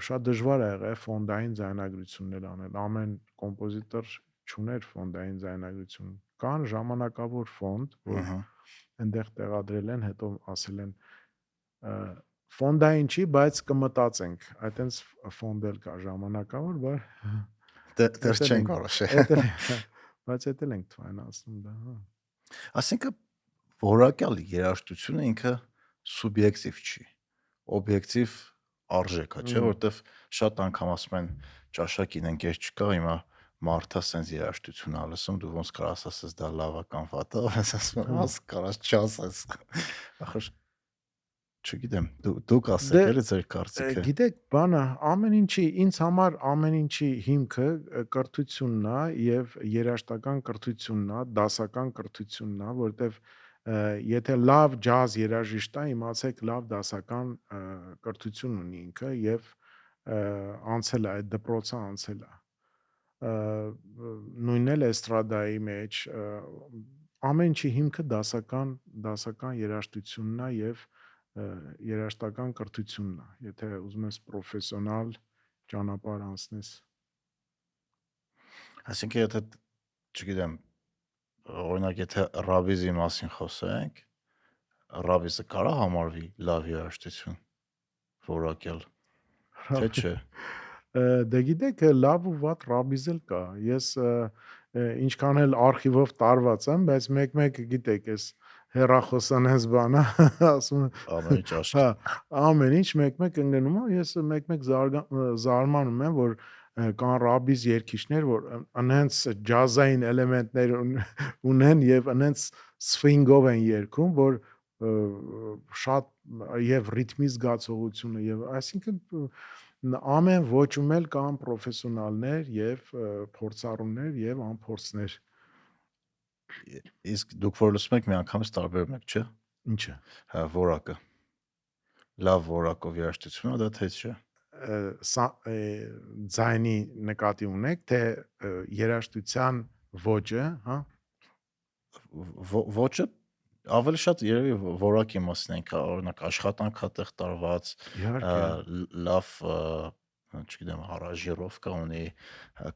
Շատ դժվար է եղել ֆոնդային ձայնագրություններ անել, ամեն կոմպոզիտոր չուներ ֆոնդային ձայնագրություն, կան ժամանակավոր ֆոնդ, որ այնտեղ տեղադրել են, հետո ասել են ֆոնդային չի, բայց կմտածենք, այտենց ֆոնդ էլ կա ժամանակավոր, դեռ չենք որոշել։ Բայց էդ էլ ենք թվայնացնում դա, հա։ Այսինքն որակյալ երաժշտությունը ինքը սուբյեկտիվ չի, օբյեկտիվ արժեք է, չէ՞, որովհետև շատ անգամ ասում են ճաշակին ընկեր չկա, հիմա մարդը սենց երաժշտություն ա լսում, դու ոնց կարաս ասես դա լավ է կամ վատ է, ես ասում եմ, աս կարաս չասես։ Ախր չգիտեմ, դուք ասեք էլի ձեր կարծիքը։ Գիտեք, բանը ամեն ինչի, ինձ համար ամեն ինչի հիմքը կրթությունն է եւ երաժշտական կրթությունն է, դասական կրթությունն է, որովհետեւ եթե լավ ջազ երաժիշտ է, իմացեք լավ դասական կրթություն ունի ինքը եւ անցել է այդ դպրոցը անցել է։ Նույնն էլ էստրադայի մեջ ամեն ինչի հիմքը դասական երաժշտությունն է եւ երաժշտական կրթությունն է, եթե ուզում ես պրոֆեսիոնալ ճանապարհ անցնես։ Այսինքն եթե չգիտեմ, օրինակ եթե ռաբիզի մասին խոսենք, ռաբիզը կարա համարվի լավ երաժշտություն, որակյալ, թե չէ։ Դե գիտեք, լավ ու վատ ռաբիզ էլ կա։ Ես ինչքան էլ արխիվով տարված եմ, բայց մեկ-մեկ գիտեք, այս հեռախոսան այս բանը ասում ամեն ինչ հա, ամեն ինչ մեկ-մեկ ընկնում է, ես մեկ-մեկ զարմանում եմ, որ կան ռաբիզ երգիչներ, որ անենց ջազային էլեմենտներ ունեն եւ անենց սվինգով են երգում, որ շատ եւ ռիթմի զգացողությունը եւ այսինքն ամեն ոճում էլ կան պրոֆեսիոնալներ եւ փորձառուներ եւ անփորձներ։ Իսկ դուք որ լսում եք միանգամից տարբերում եք, չէ՞։ Ինչը։ Հա, որակը։ Լավ որակով երաժշտություն է դա թե չէ։ Ձայնի նկատի ունեք, թե երաժշտության ոճը, հա։ Ոճը ավելի շատ երևի որակի մասին ենք, օրինակ աշխատանքա տեղ տարված, լավ, չգիտեմ, հարաժիրովկա ունի,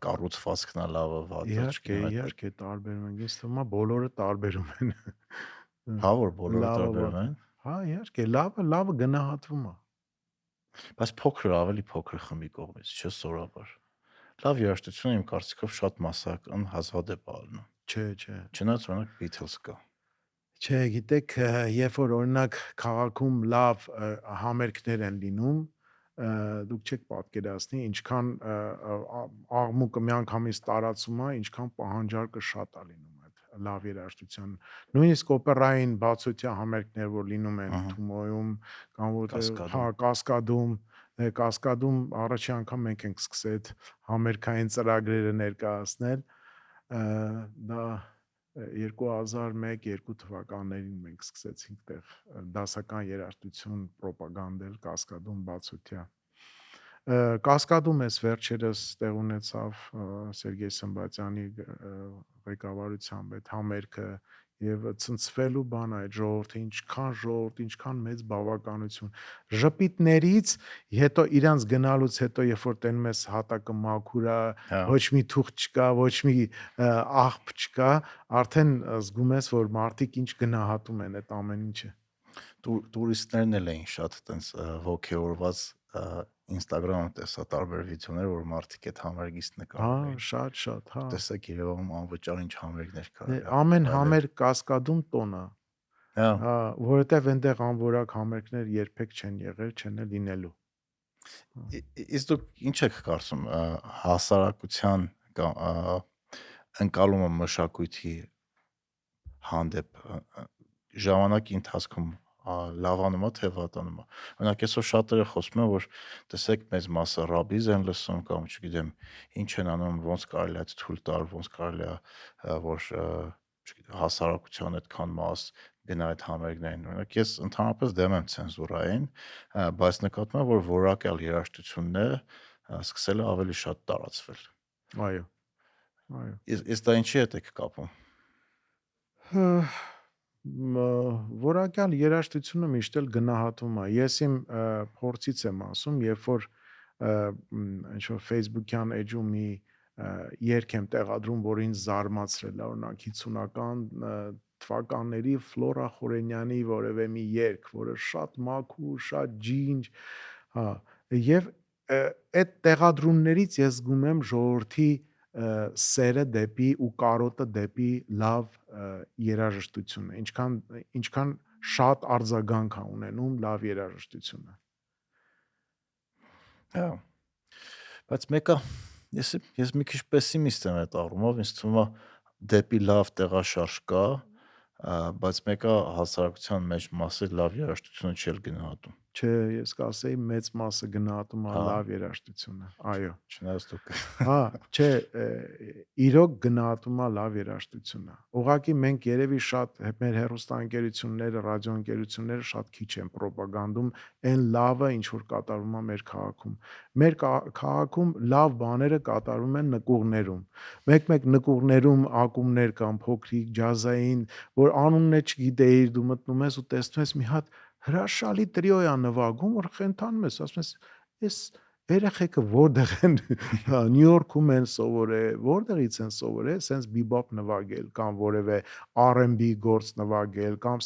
կառուցվածքն է լավը, վատը, Իհարկե տարբերում են, ես թվում է բոլորը տարբերում են։ Հա, որ բոլորը տարբերում են։ Հա, իհարկե, լավը գնահատվում է։ Բայց փոքր ավելի փոքր խմբի կողմից, չէ՞ սովորաբար։ Լավ երաժշտությունը իմ կարծիքով շատ մասսական հազվադեպ է ալնում։ Չէ։ Չնայած օրինակ Beatles կա։ Չէ, գիտեք, երբ որ օրինակ քաղաքում լավ համերգներ են լինում, դուք չեք պատկերացնի ինչքան աղմուկը միանգամից տարածում է, ինչքան պահանջարկը շատ է լինում այդ լավ երաժշտության։ Նույնիսկ օպերային բացօթյա համերգներ, որ լինում են Ահա, Թումոյում կամ որտեղ հա Կասկադում։ Կասկադում առաջի անգամ մենք ենք սկսել այդ համերգային ծրագրերը ներկայացնել, դա 2001-2 թվականներին մենք սկսեցինք տեղ դասական երաժշտություն պրոպագանդել Կասկադում բացօթյա։ Կասկադում էս վերջերս տեղ ունեցավ Սերգեյ Սմբատյանի ղեկավարությամբ այդ համերգը եւ ցնցվելու բան այդ ժողովուրդ, ինչքան մեծ բավականություն ժպիտներից հետո իրանց գնալուց հետո երբ որ տենում ես հատակը մաքուր է, Հա, ոչ մի թուղթ չկա, ոչ մի աղբ չկա, արդեն զգում ես որ մարդիկ ինչ գնահատում են այդ ամեն ինչը։ տուրիստներն էլ էին շատ տենց ոգևորված Instagram-ում տեսա տարբեր վիդեոներ, որ մարդիկ այդ համերգից Հա, նկարում էին։ շատ, հա։ Տեսեք Երևանում անվճար ինչ համերգներ Դե, կարելի է ամեն այլել։ համերգ Կասկադում տոն է, Հա, որովհետև այնտեղ անորակ համերգներ երբեք չեն եղել, չեն էլ լինելու։ իսկ դուք ինչ եք կարծում հասարակության կամ ընկալումը մշակույթի հանդեպ ժամանակի ընթացքում լավանում է թե վատանում է։ Օրինակ այսօր շատերը խոսում են, որ տեսեք մեծ մասը ռաբիզ են լսում կամ չգիտեմ ինչ են անում, ոնց կարելի է թույլ տալ, ոնց կարելի է որ չգիտեմ հասարակության այդքան մաս գնա այդ համերգներին։ Օրինակ ես ընդհանրապես դեմ եմ ցենզուրային, բայց նկատում եմ, որ որակյալ երաժշտությունները սկսել է ավելի շատ տարածվել։ Այո, այո։ Իսկ դա ինչի հետ եք կապում։ Որակյալ երաժշտությունը միշտ էլ գնահատվում է։ Ես իմ փորձից եմ ասում, երբ որ ինչ որ Facebook-յան էջում մի երգ եմ տեղադրում, որ ինձ զարմացրել է, օրինակ 50-ական թվականների Ֆլորա Խորենյանի որևէ մի երգ, որը շատ մաքուր, շատ ջինջ, հա, եւ այդ տեղադրումներից ես զգում եմ ժողովրդի սերը դեպի ու կարոտը դեպի լավ երաժշտությունը, ինչքան շատ արձագանք է ունենում լավ երաժշտությունը։ Հա, բայց մեկը ես մի քիչ պեսիմիստ եմ այդ առումով, ինձ թվում է դեպի լավ տեղաշարժ կա, բայց մեկը հասարակության մեջ մասը լավ երաժշտությունը չի գնահատում։ Չէ, ես կասեի մեծ մասը գնահատում է Հա, լավ երաժշտությունը։ Այո։ չնայած դուք Հա, չէ, իրոք գնահատում է լավ երաժշտությունը։ Ուղղակի մենք երևի շատ մեր հեռուստաընկերությունները, ռադիոընկերությունները շատ քիչ են պրոպագանդում այն լավը, ինչ որ կատարվում է մեր քաղաքում։ Մեր քաղաքում լավ բաները կատարվում են նկուղներում։ Մեկ-մեկ նկուղներում ակումբներ կան փոքրիկ, ջազային, որ անունն է չգիտեիր, դու մտնում ես ու տեսնում ես մի հատ հրաշալի տրիո է նվագում, որ խենթանում ես, ասում ես, «Էս երեխեքը որտեղ են, Նյու Յորքում են սովորել, որտեղից են սովորել, սենց բիբոփ նվագել կամ որևէ R&B գործ նվագել կամ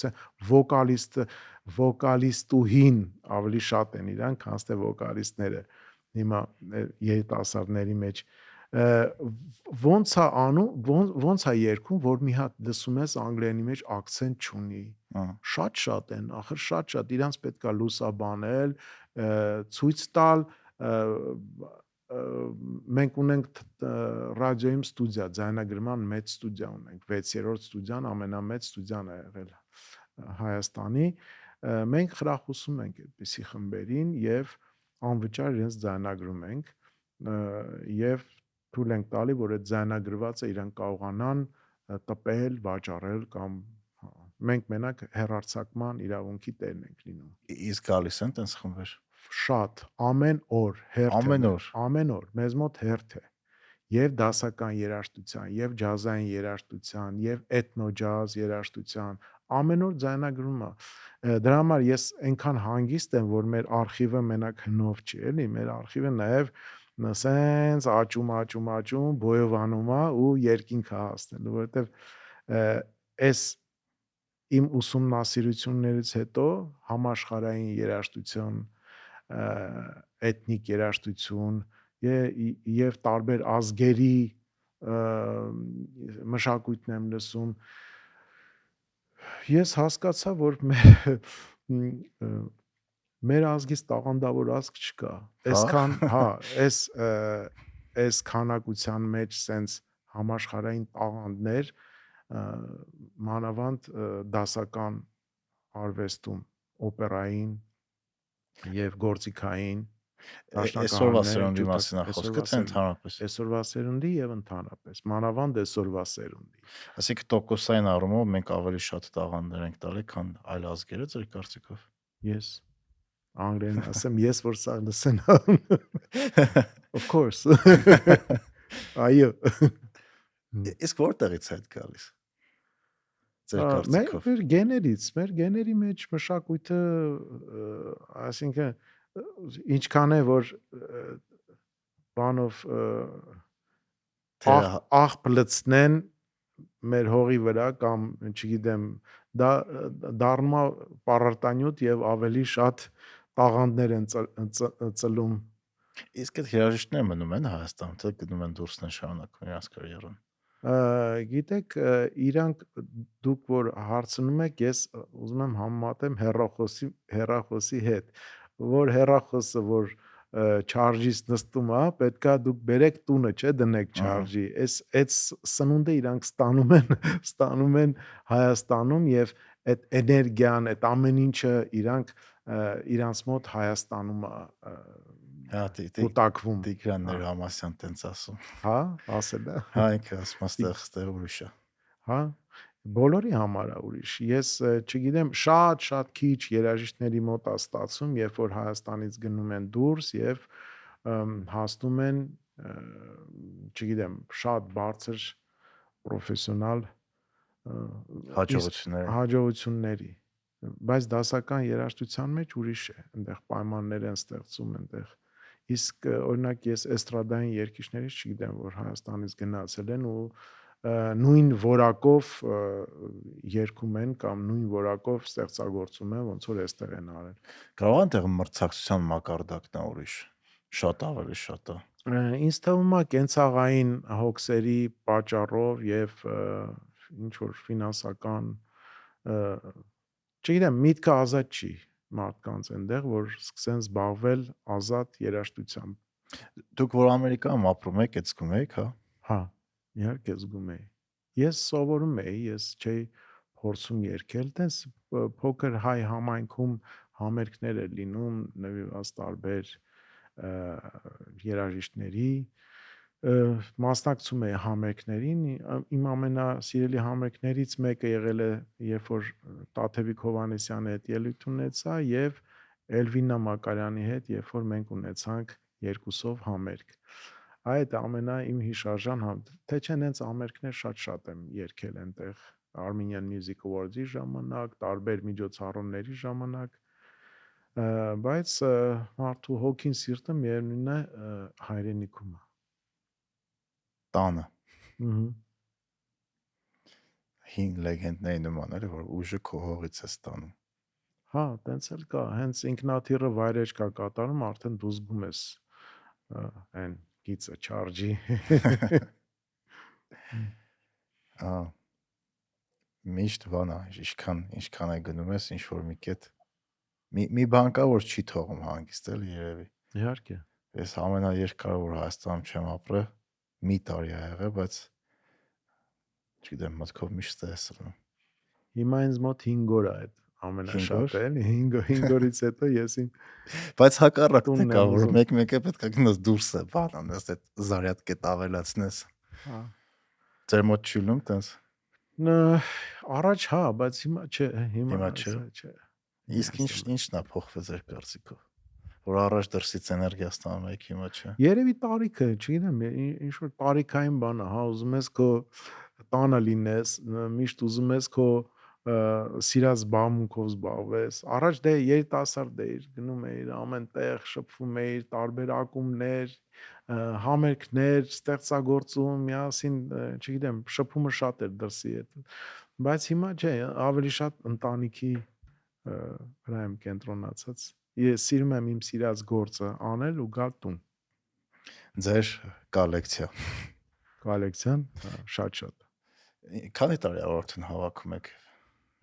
վոկալիստուհին ավելի շատ են իրանք, քան թե վոկալիստները հիմա երիտասարդների մեջ ոնց է անում, ոնց է երգում, որ մի հատ լսում ես անգլերենի մեջ ակցենտ չունի։ Շատ են, ախր շատ, իրանց պետքա լուսաբանել, ցույց տալ, մենք ունենք ռադիոյում ստուդիա, ձայնագրման մեծ ստուդիա ունենք, 6-րդ ստուդիան ամենամեծ ստուդիան է եղել Հայաստանի, մենք խրախուսում ենք այդպիսի խմբերին եւ անվճար իրենց ձայնագրում ենք եւ թույլ ենք տալի, որ այդ ձայնագրվածը իրենք կարողանան տպել, վաճառել կամ մենք մենակ հեռարձակման իրավունքի տերն ենք լինում։ Իսկ գալիս են տենց խմբեր։ Շատ, ամեն օր հերթ Ամեն է, օր։ ամեն օր, մեզ մոտ հերթ է։ Եվ դասական երաժշտության, եւ ջազային երաժշտության, եւ էթնոջազ երաժշտության, ամեն օր ձայնագրում է։ Դրա համար ես այնքան հանգիստ եմ, որ մեր արխիվը մենակ հնով չի, էլի, մեր արխիվը նաեւ սենց աճում, բոյովանում է ու երկինք է հասնելու, որովհետեւ այս իմ ուսումնասիրություններից հետո համաշխարհային երաժշտություն, էթնիկ երաժշտություն եւ տարբեր ազգերի մշակույթն եմ լսում, ես հասկացա, որ Մեր ազգից տաղանդավոր ազգ չկա։ Հա։ Այսքան, հա, այս քանակության մեջ սենց համաշխարհային տաղանդներ մանավանդ դասական արվեստում, օպերային եւ գործիքային Այսօրվա դաշնակահարներ, սերունդի մասին է խոսքը, թե ընդհանրապես։ այսօրվա սերունդի եւ ընդհանրապես, մանավանդ այսօրվա սերունդի։ Այսինքն տոկոսային առումով մենք ավելի շատ տաղանդներ ենք տալի, քան այլ ազգերը, ձեր կարծիքով։ Ես անգլերեն ասեմ, ես որ սա լսեն։ Of course։ Այո։ Իսկ որտեղից է այդ գալիս։ Ձեր կարծիքով։ Մեր գեների մեջ մշակույթը, այսինքն ինչքան է որ բանով աղբ լցնեն մեր հողի վրա կամ չգիտեմ դա դառնում է պարարտանյութ եւ ավելի շատ տաղանդներ են ծլում։ Իսկ այդ երաժիշտները մնում են Հայաստանում, թե գնում են դուրս են շարունակում իրենց կարիերան։ Գիտեք, իրանք դուք որ հարցնում եք, ես ուզում եմ համեմատեմ հեռախոսի հետ, որ հեռախոսը որ չարժից նստում է, պետքա դուք բերեք տունը, չէ, դնեք չարժի։ Այս սնունդը իրանք ստանում են Հայաստանում եւ այդ էներգիան, այդ ամեն ինչը իրանց մոտ Հայաստանում է Հա, կուտակվում։ Տիգրաններ Համասյան տենց ասում։ Հա, ասել է։ Հա, ինքը ասում ստեղ ուրիշ է։ Հա, բոլորի համար է ուրիշ։ Ես չգիտեմ, շատ քիչ երաժիշտների մոտ է ստացվում, երբ որ Հայաստանից գնում են դուրս եւ հասնում են, չգիտեմ, շատ բարձր պրոֆեսիոնալ հաջողությունների, բայց դասական երաժշտության մեջ ուրիշ է, այնտեղ պայմաններ են ստեղծում, այնտեղ իսկ օրինակ ես էստրադային երգիչներից չգիտեմ, որ Հայաստանից գնացել են ու նույն որակով երգում են կամ նույն որակով ստեղծագործում են, ոնց որ այստեղ են արել։ Կարող է այնտեղ մրցակցության մակարդակն է ուրիշ, շատ ավելի շատ է։ Ինձ թվում է կենցաղային հոգսերի պատճառով եւ ինչ որ ֆինանսական չգիտեմ, միտքը ազատ չի մարդկանց այնտեղ, որ սկսեն զբաղվել ազատ երաժշտությամբ։ Դուք որ Ամերիկայում ապրում եք, այդ զգում եք, հա։ Հա, իհարկե զգում էի։ Ես սովորում էի, ես չէի փորձում երգել, տես փոքր հայ համայնքում համերգներ էր լինում, նվիրված տարբեր երաժիշտների, մասնակցում էի համերգներին, իմ ամենասիրելի համերգներից մեկը եղել է, երբ որ Տաթևիկ Հովհաննիսյանի հետ ելույթ ունեցա եւ Էլվինա Մակարյանի հետ, երբ որ մենք ունեցանք երկուսով համերգ։ Այդ իմ հիշարժան թե չէ նենց համերգներ շատ եմ երգել այնտեղ Armenian Music Awards-ի ժամանակ, տարբեր միջոցառումների ժամանակ, բայց մարդու հոգին սիրտը միևնույնն է հայրենիքում է։ Տանը։ Ահա։ Հին լեգենդների նման էր, որ ուժը քո հողից է ստանում։ Հա, տենց էլ կա, հենց ինքնաթիռը վայրեջք կա կատարում, արդեն դու զգում ես այն գիծը չարժի։ Միշտ բանա, ինչքան է գնում ես, ինչ որ մի կետ մի բան կա, որ չի թողում հանգիստ էլ երևի։ Իհարկե։ Ես ամենաերկարը որ Հայաստանում չեմ ապրել, մի տարի ա եղել, բայց չգիտեմ, մտքով միշտ է ասում։ Հիմա ինձ մոտ 5 օր է այդ ամենաշատը, էլի 5 օրից հետո ես իմ բայց հակառակն է կա, որ մեկ-մեկը պետք է գնաս դուրս է, բան անես, այդ զարյատ կետ ավելացնես։ Հա։ Ձեր մոտ չի լինում տենց։ Առաջ հա, բայց հիմա չէ, հիմա չէ։ Իսկ ինչն է փոխվել ձեր կարծիքով, որ առաջ դրսից էներգիա ստանում եք, հիմա չէ։ Երևի տարիքը, չգիտեմ, ինչ որ տարիքային բան է, հա, ուզում ես քո տանը լինես, միշտ ուզում ես քո սիրած զբաղմունքով զբաղվես։ Առաջ դե երիտասարդ էիր, գնում էիր ամեն տեղ, շփվում էիր, տարբեր ակումբներ, համերգներ, ստեղծագործում, միասին, չգիտեմ, շփումը շատ էր դրսի հետ։ Բայց հիմա չէ, ավելի շատ ընտանիքի վրա եմ կենտրոնացած։ Ես սիրում եմ իմ սիրած գործը անել ու գալ տուն։ Ձեր կոլեկցիա։ Կոլեկցիան շատ։ Քանի տարի արդեն հավաքում եք։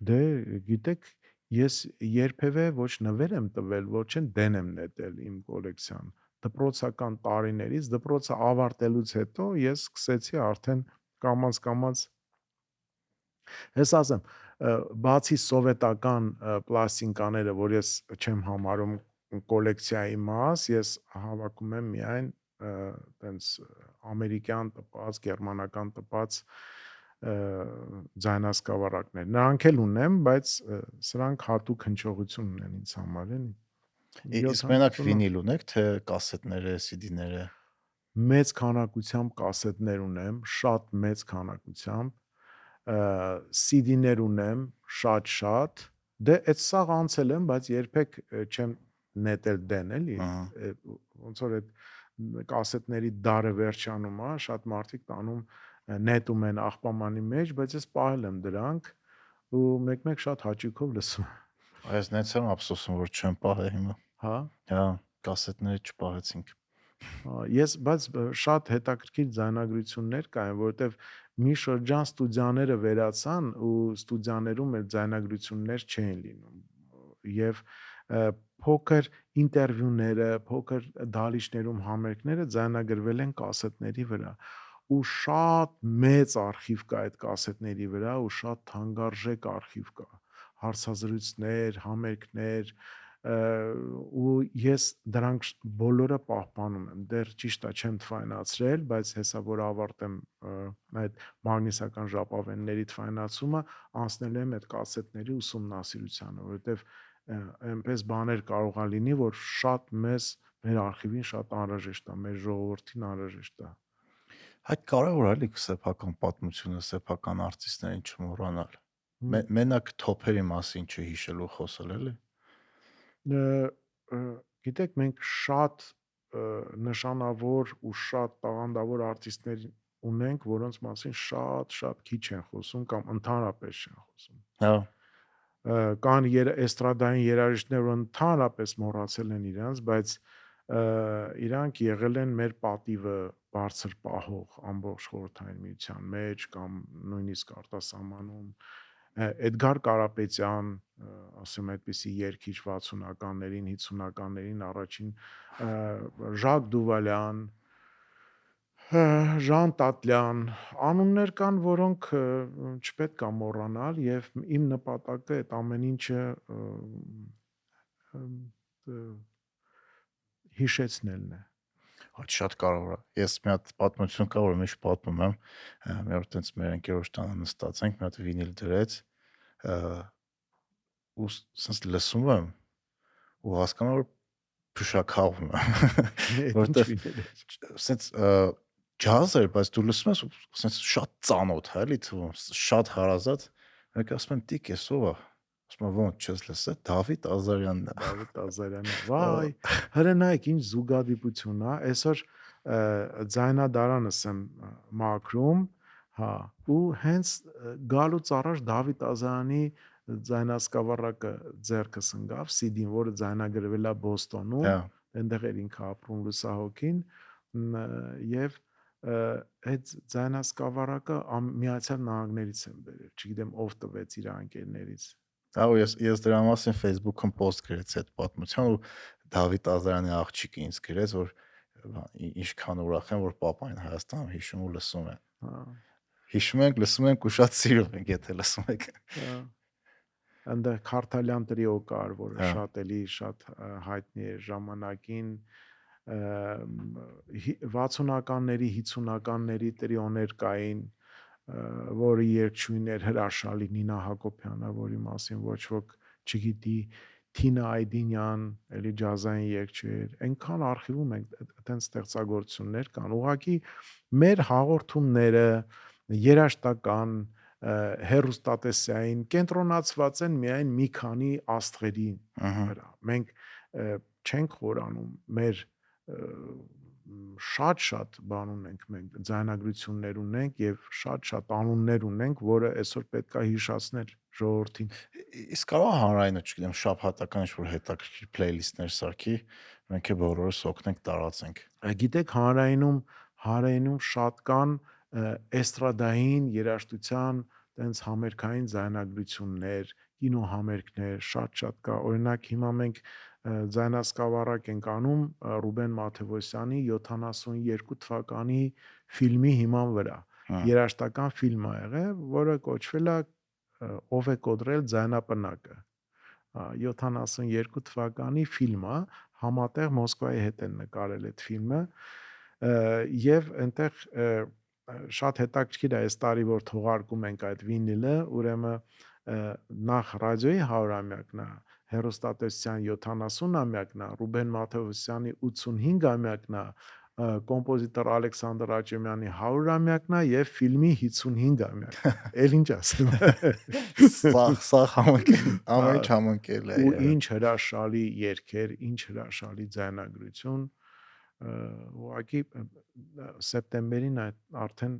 Դե գիտեք, ես երբևէ ոչ նվեր եմ տվել, ոչ են դեն եմ նետել իմ կոլեկցիան։ Դպրոցական տարիներից, դպրոցը ավարտելուց հետո ես սկսեցի արդեն կամաց հես ասեմ, բացի սովետական պլաստինկաները, որ ես չեմ համարում կոլեկցիայի մաս, ես հավաքում եմ միայն տենց ամերիկյան տպած, գերմանական տպած ձայնասկավառակներ։ Նրանք էլ ունեմ, բայց սրանք հատուկ հնչողություն ունեն ինձ համար, էլի։ Իսկ մենակ 70-ը վինիլ ունեք, թե կասետները, CD-ները։ մեծ քանակությամբ կասետներ ունեմ, շատ մեծ քանակությամբ, CD-ներ ունեմ, շատ, դե այդ սաղ անցել եմ, բայց երբեք չեմ նետել դեն, էլի, Ահա։ ոնց որ այդ կասետների դարը վերջանում է, շատ մարդիկ տանում նետում են աղբամանի մեջ, բայց ես պահել եմ դրանք ու մեկ-մեկ շատ հաճույքով լսում եմ, Այս նենց եմ ափսոսում, որ չեմ պահել հիմա։ հա։ Հա, կասետները չպահեցինք։ Ես բայց շատ հետաքրքիր ձայնագրություններ կային, որովհետև մի շրջան ստուդիաները վերացան ու ստուդիաներում էլ ձայնագրություններ չէին լինում եւ փոքր ինտերվյուները, փոքր դահլիճներում համերգները ձայնագրվել են կասետների վրա ու շատ մեծ արխիվ կա այդ կասետների վրա ու շատ թանկարժեք արխիվ կա հարցազրույցներ, համերգներ ու ես դրանք բոլորը պահպանում եմ։ Դեռ ճիշտ է չեմ թվայնացրել, բայց հեսա որ ավարտեմ այդ մագնիսական ժապավենների թվայնացումը, անցնելու եմ այդ կասետների ուսումնասիրությանը, որովհետև այնպես բաներ կարող է լինի, որ շատ մեր արխիվին շատ անհրաժեշտ է, մեր ժողովրդին անհրաժեշտ է։ Այդ կարևոր է էլի սեփական պատմությունը, սեփական արտիստներին չմոռանալ։ Հմ, Մենակ թոփերի մասին չհիշելու խոսել էլի։ Գիտեք, մենք շատ նշանավոր ու շատ տաղանդավոր արտիստներ ունենք, որոնց մասին շատ քիչ են խոսում կամ ընդհանրապես չեն խոսում։ Հա, Կան էստրադային երաժիշտներ, որ ընդհանրապես մոռացել են իրանց, բայց իրանք եղել են մեր պատիվը բարձր պահող ամբողջ խորհրդային միության մեջ կամ նույնիսկ արտասահմանում Էդգար Կարապետյան, ասեմ այդպիսի երգիչ 60-ականներին, 50-ականներին առաջին Ժակ Դուվալյան, Ժան Տատլյան, անուններ կան, որոնք չպետք է մոռանալ եւ իմ նպատակը այդ ամեն ինչը հիշեցնելն է։ այդ շատ կարևոր է։ Ես մի հատ պատմություն կա, որ միշտ պատմում եմ։ Մի օր տենց մեր ընկերոջ տանը նստած ենք, մի հատ վինիլ դրեց, ու սենց լսում եմ ու հասկանում որ փշաքաղում եմ, Ինչ որտեվ վինել է։ սենց ջազ էր, բայց դու լսում ես սենց շատ ծանոթ է, էլի թվում, շատ հարազատ։ Մեկ ասում եմ՝ «Տիկ էս ով է»։ Ասում եմ՝ «Ոնց չես լսել»։ Դավիթ Ազարյանն է։ Դավիթ Ազարյանը։ Վայ, հրնայք ինչ զուգադիպություն, հա։ Այսօր ձայնադարանս եմ մաքրում, հա, ու հենց գալուց առաջ Դավիթ Ազարյանի ձայնասկավառակը ձեռքս ընկավ, CD-ն, որը ձայնագրվել է Բոստոնում, Հա, այնտեղ էր ինքը ապրում լուսահոգին, եւ այդ ձայնասկավառակը Միացյալ Նահանգներից եմ բերել, չգիտեմ ով տվեց իր անկերներից։ հա, ու ես դրա մասին Facebook-ում post գրեցի այդ պատմության ու Դավիթ Ազարյանի աղջիկը ինձ գրեց, որ ինչքան ուրախ են, որ papaին Հայաստանում հիշում ու լսում են։ Հա, Հիշում ենք, լսում ենք ու շատ սիրում ենք, եթե լսում եք։ հա։ Այնտեղ Քարթալյան տրիո կար, որը Հա, շատ հայտնի էր ժամանակին 60-ականների, 50-ականների տրիոներ կային, որի երգչուհին էր հրաշալի Նինա Հակոբյանը, որի մասին ոչ ոք չգիտի, Թինա Այդինյան, էլի ջազային երգչուհի էր։ Այնքան արխիվում ենք այդտենց ստեղծագործություններ կան։ Ուղղակի մեր հաղորդումները երաժշտական հերոստատեսային կենտրոնացված են միայն մի քանի աստղերի ըհը, վրա։ Մենք չենք խորանում մեր շատ բան ունենք, մենք ձայնագրություններ ունենք եւ շատ անուններ ունենք, որը այսօր պետք է հիշացնել ժողովրդին։ Իսկ կարող է հանրայինը, չգիտեմ, շաբաթական ինչ-որ հետաքրքիր playlist-ներ սարքի, մենք է բոլորս օգնենք տարածենք։ Գիտեք, հանրայինում շատ կան էստրադային երաժշտության տենց համերգային ձայնագրություններ, կինոհամերգներ, շատ կա։ Օրինակ հիմա մենք ձայնասկավառակ ենք անում Ռուբեն Մաթևոսյանի 72 թվականի ֆիլմի հիման վրա։ Երաժշտական ֆիլմ ա եղել, որը կոչվել է Ով է կոտրել ձայնապնակը։ 72 թվականի ֆիլմ է, համատեղ Մոսկվայի հետ են նկարել այդ ֆիլմը, եւ այնտեղ շատ հետաքրքիր է այս տարի որ թողարկում ենք այդ վինիլը, ուրեմն նախ ռադիոյի 100-ամյակն է, հեռուստատեսության 70-ամյակն է, Ռուբեն Մաթևոսյանի 85-ամյակն է, կոմպոզիտոր Ալեքսանդր Աճեմյանի 100-ամյակն է եւ ֆիլմի 55-ամյակն է։ Էլ ինչ ասեմ։ Սա ամեն ինչ համընկել է։ Ու ինչ հրաշալի երգեր, ինչ հրաշալի ձայնագրություն, ուղղակի սեպտեմբերին արդեն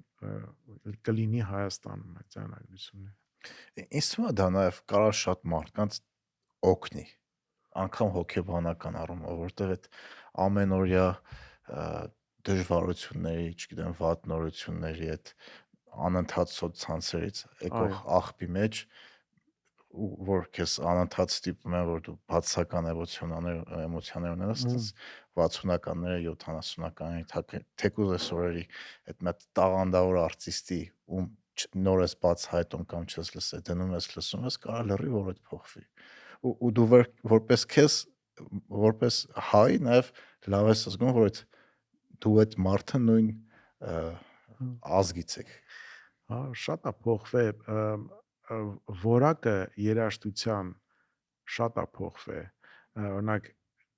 կլինի Հայաստանում այդ ձայնագրությունները։ Ինձ թվում է դա նաև կարող շատ մարդկանց օգնի, անգամ հոգեբանական առումով, որտեղ այդ ամենօրյա դժվարությունների, չգիտեմ, վատ նորությունների այդ անընդհատ սոցցանցերից եկող աղբի մեջ որ քեզ անընդհատ ստիպում են որ դու բացական էմոցիաներ ունենաս, 60-ականները, 70-ականների թեկուզ այս օրերի այդ մեծ տաղանդավոր արտիստի ում նոր ես բացահայտում կամ չես լսել, դնում ես լսում ես, կարող լրի որ այդ փոխվի։ Ու դու որպես քեզ որպես հայ նաև լավ ես զգում որ դու այդ մարդը նույն ազգից եք։ Հա, շատ է փոխվել որակը երաժշտության շատ է փոխվել, օրինակ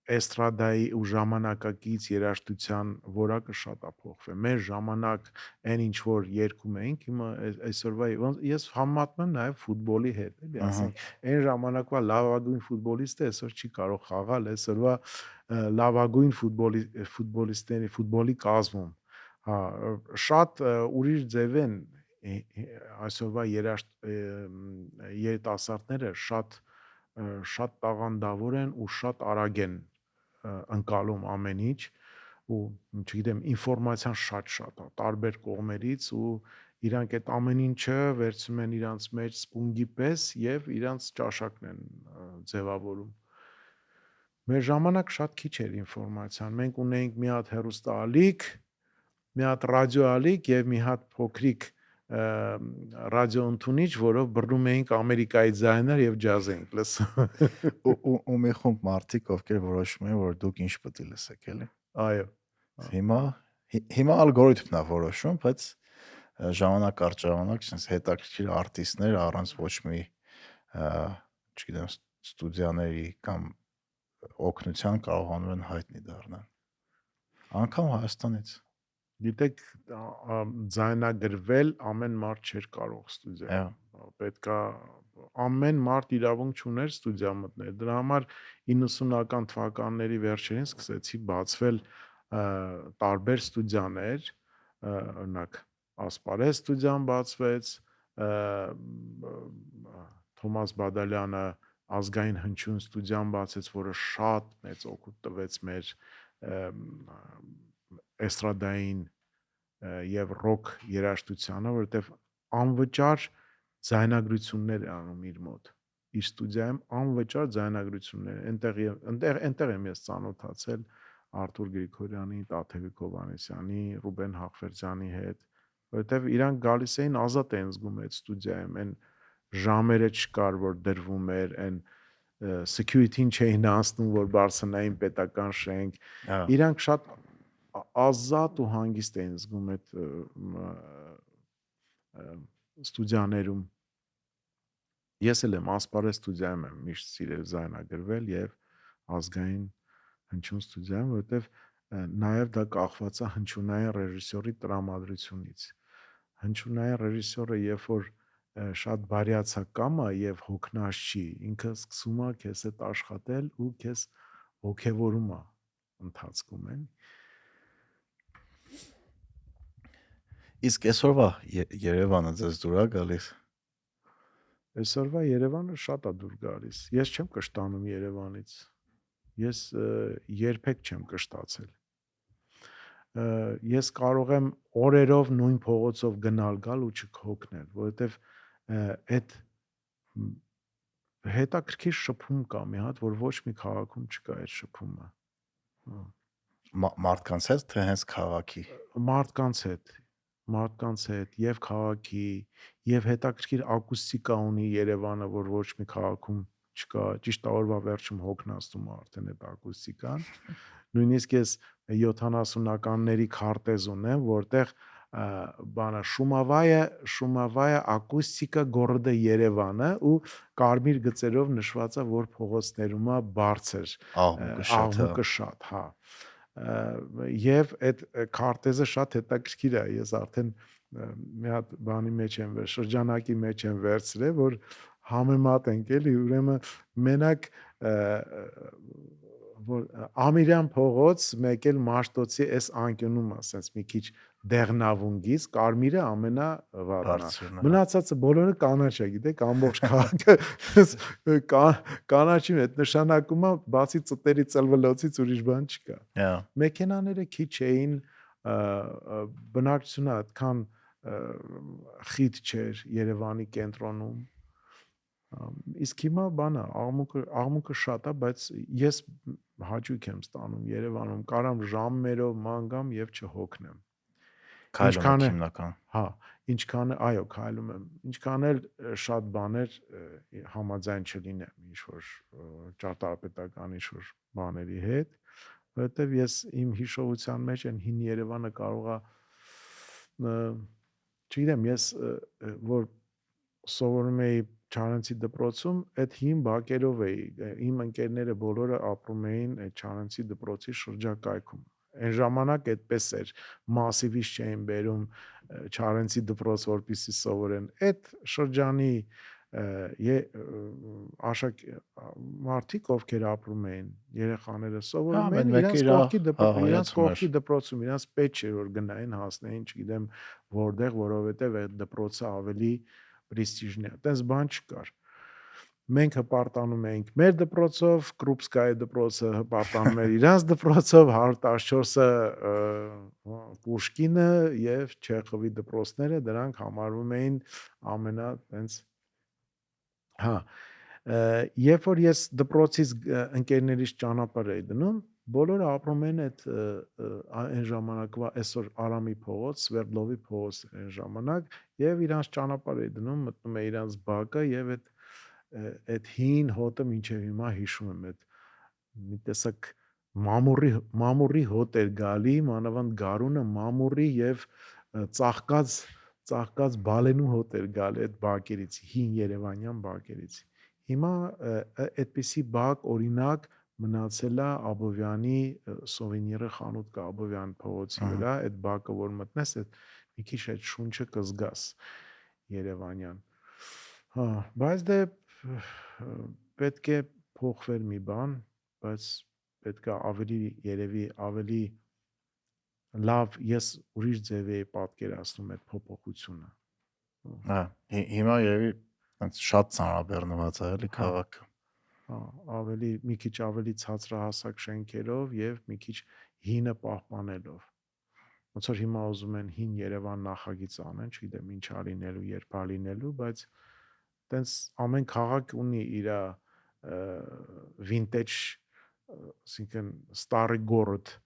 էստրադայի ու ժամանակակից երաժշտության որակը շատ է փոխվել։ Մեր ժամանակ այն ինչ որ երգում էինք, հիմա այսօրվա ես համեմատում եմ նաև ֆուտբոլի հետ, էլի, ասենք, այն ժամանակվա լավագույն ֆուտբոլիստը այսօր չի կարող խաղալ, այսօրվա լավագույն ֆուտբոլիստների ֆուտբոլի կազմում, հա, շատ ուրիշ ձև են այսօրվա երիտասարդները շատ տաղանդավոր են ու շատ արագ են ընկալում ամեն ինչ ու չգիտեմ ինֆորմացիան շատ է տարբեր կողմերից ու իրանք այդ ամեն ինչը վերցնում են իրանց մեջ սպունգի պես եւ իրանց ճաշակն են ձևավորում։ Մեր ժամանակ շատ քիչ էր ինֆորմացիան, մենք ունեինք մի հատ հեռուստաալիք, մի հատ ռադիոալիք եւ մի հատ փոքրիկ ռադիոընդունիչ, որով բռնում էինք Ամերիկայի ձայներ եւ ջազ էինք լսում։ Ու մի խումբ մարդիկ, ովքեր որոշում են, որ դուք ինչ պետք է լսեք, էլի։ Այո։ Հիմա ալգորիթմն է որոշում, բայց ժամանակ առ ժամանակ sense հետաքրքիր արտիստներ առանց ոչ մի չգիտեմ ստուդիաների կամ օգնության կարողանում են հայտնի դառնալ։ Անկամ Հայաստանից։ Գիտեք, ձայնագրվել ամեն մարդ չէր կարող ստուդիա։ Պետքա ամեն մարդ իրավունք չուներ ստուդիա մտնել։ Դրա համար 90-ական թվականների վերջերին սկսեցի բացվել տարբեր ստուդիաներ, օրինակ Ասպարեզ ստուդիան բացվեց, Թոմաս Բադալյանը ազգային հնչյուն ստուդիան բացեց, որը շատ մեծ օգուտ տվեց մեր էստրադային եւ ռոք երաժշտությանը, որովհետեւ անվճար ձայնագրություններ է անում իր մոտ։ Իր ստուդիայում անվճար ձայնագրություններ։ Այնտեղ եմ ես ծանոթացել Արթուր Գրիգորյանի, Տաթևիկ Հովհաննիսյանի, Ռուբեն Հաղվերդյանի հետ, որովհետեւ իրանք գալիս էին ազատ էին զգում այդ ստուդիայում, այն ժամերը չկար, որ դրվում էր, այն security-ին չէին անցնում, որ բարձրանային պետական շենք։ Իրանք շատ ազատ ու հանգիստ էին զգում այդ ստուդիաներում։ Ես էլ եմ Ասպարեզ ստուդիայում եմ միշտ սիրել ձայնագրվել եւ ազգային հնչյուն ստուդիայում, որովհետեւ նաեւ դա կախված է հնչյունային ռեժիսորի տրամադրությունից։ Հնչյունային ռեժիսորը երբ որ շատ բարյացակամ է եւ հոգնած չի, ինքը սկսում է քեզ հետ աշխատել ու քեզ ոգևորում է ընթացքում են։ Իսկ այսօրվա Երևանը ձեզ դուր է գալիս։ Այսօրվա Երևանը շատ է դուր գալիս։ Ես չեմ կշտանում Երևանից։ Ես երբեք չեմ կշտացել։ Ես կարող եմ օրերով նույն փողոցով գնալ գալ ու չհոգնել, որովհետև հետաքրքիր շփում կա մի հատ, որ ոչ մի քաղաքում չկա այդ շփումը։ Մարդկանց հետ թե հենց քաղաքի։ Մարդկանց հետ, մարդկանց հետ եւ քաղաքի եւ հետաքրքիր ակուստիկա ունի Երևանը, որ ոչ մի քաղաքում չկա, ճիշտ է օրվա վերջում հոգնածում է արդեն այդ ակուստիկան։ Նույնիսկ ես 70-ականների քարտեզ ունեմ, որտեղ բանը շումավայը ակուստիկա գորոդը Երևանը ու կարմիր գծերով նշված է, որ փողոցներում է բարձր աղմուկը շատ, հա։ Եվ այդ քարտեզը շատ հետաքրքիր է, ես արդեն մի հատ բանի մեջ եմ շրջանակի մեջ եմ վերցրել, որ համեմատենք էլի, ուրեմն մենակ որ Ամիրյան փողոց մեկ էլ Մաշտոցի այս անկյունում է, ասես մի քիչ դեղնավունգից, կարմիրը ամենավատն է։ Մնացածը բոլորը կանաչ է, գիտեք, ամբողջ քաղաքը կանաչի հետ նշանակում է, բացի ծտերի ծլվլոցից ուրիշ բան չկա։ Մեքենաները քիչ էին, բնակչությունը այդքան խիտ չէր Երևանի կենտրոնում։ Իսկ հիմա բանը աղմուկը շատ է, բայց ես հաճույք եմ ստանում Երևանում, կարամ ժամերով ման գամ եւ չհոգնեմ։ Քայլում եմ հիմնական։ Հա, ինչքան այո, քայլում եմ։ Ինչքան էլ շատ բաներ համաձայն չլինեմ ինչ որ ճարտարապետական ինչ որ բաների հետ, որովհետեւ ես իմ հիշողության մեջ այն հին Երևանը կարողա չգիտեմ, ես որ սովորում էի Չարենցի դպրոցում, այդ հին բակերով էի, իմ ընկերները բոլորը ապրում էին այդ Չարենցի դպրոցի շրջակայքում։ Այն ժամանակ այդպես էր, մասիվից չէին բերում Չարենցի դպրոց, որպեսզի սովորեն։ Այդ շրջանի մարդիկ, ովքեր ապրում էին, երեխաները սովորում էին իրենց կողքի դպրոցում, իրենց պետք չէր որ գնային հասնեին, չգիտեմ որտեղ, որովհետև այդ դպրոցը ավելի պրեստիժն է։ Այդպես բան չկար։ Մենք հպարտանում էինք մեր դպրոցով, Կրուպսկայի դպրոցը հպարտանում էր իրանց դպրոցով, 114-ը Պուշկինը եւ Չեխովի դպրոցները, դրանք համարվում էին ամենա տենց հա երբ որ ես դպրոցից ընկերներիս ճանապարհ էի դնում, բոլորը ապրում են այդ այն ժամանակվա այսօր Արամի փողոց, Սվերդլովի փողոց այն ժամանակ եւ իրանց ճանապարհ էի դնում, մտնում էի իրանց բակը եւ այդ հին հոտը մինչեւ հիմա հիշում եմ այդ մի տեսակ մամուռի հոտ էր գալի, մանավանդ գարունը մամուռի եւ ծաղկած բալենու հոտ էր գալի այդ բակերից, հին Երևանյան բակերից։ Հիմա այդպիսի բակ օրինակ մնացել է Աբովյանի սովենիրը խանութ կա Աբովյան փողոցի վրա, այդ բակը որ մտնես, այդ մի քիչ այդ շունչը կզգաս Երևանյան։ Հա, բայց դե պետք է փոխվել մի բան, բայց պետք է ավելի երևի ավելի լավ ես ուրիշ ձև էի պատկերացնում այդ փոփոխությունը։ Հա, հիմա երևի շատ ծանրաբեռնված է էլի քաղաքը։ Հա, ավելի մի քիչ ավելի ցածրահասակ շենքերով եւ մի քիչ հինը պահպանելով։ Ոնց որ հիմա ուզում են հին Երևան նախագիծ անեն, չգիտեմ ինչ ալինելու, երբ ալինելու, բայց տենց ամեն քաղաք ունի իր վինտեջ, ասինքն старый город,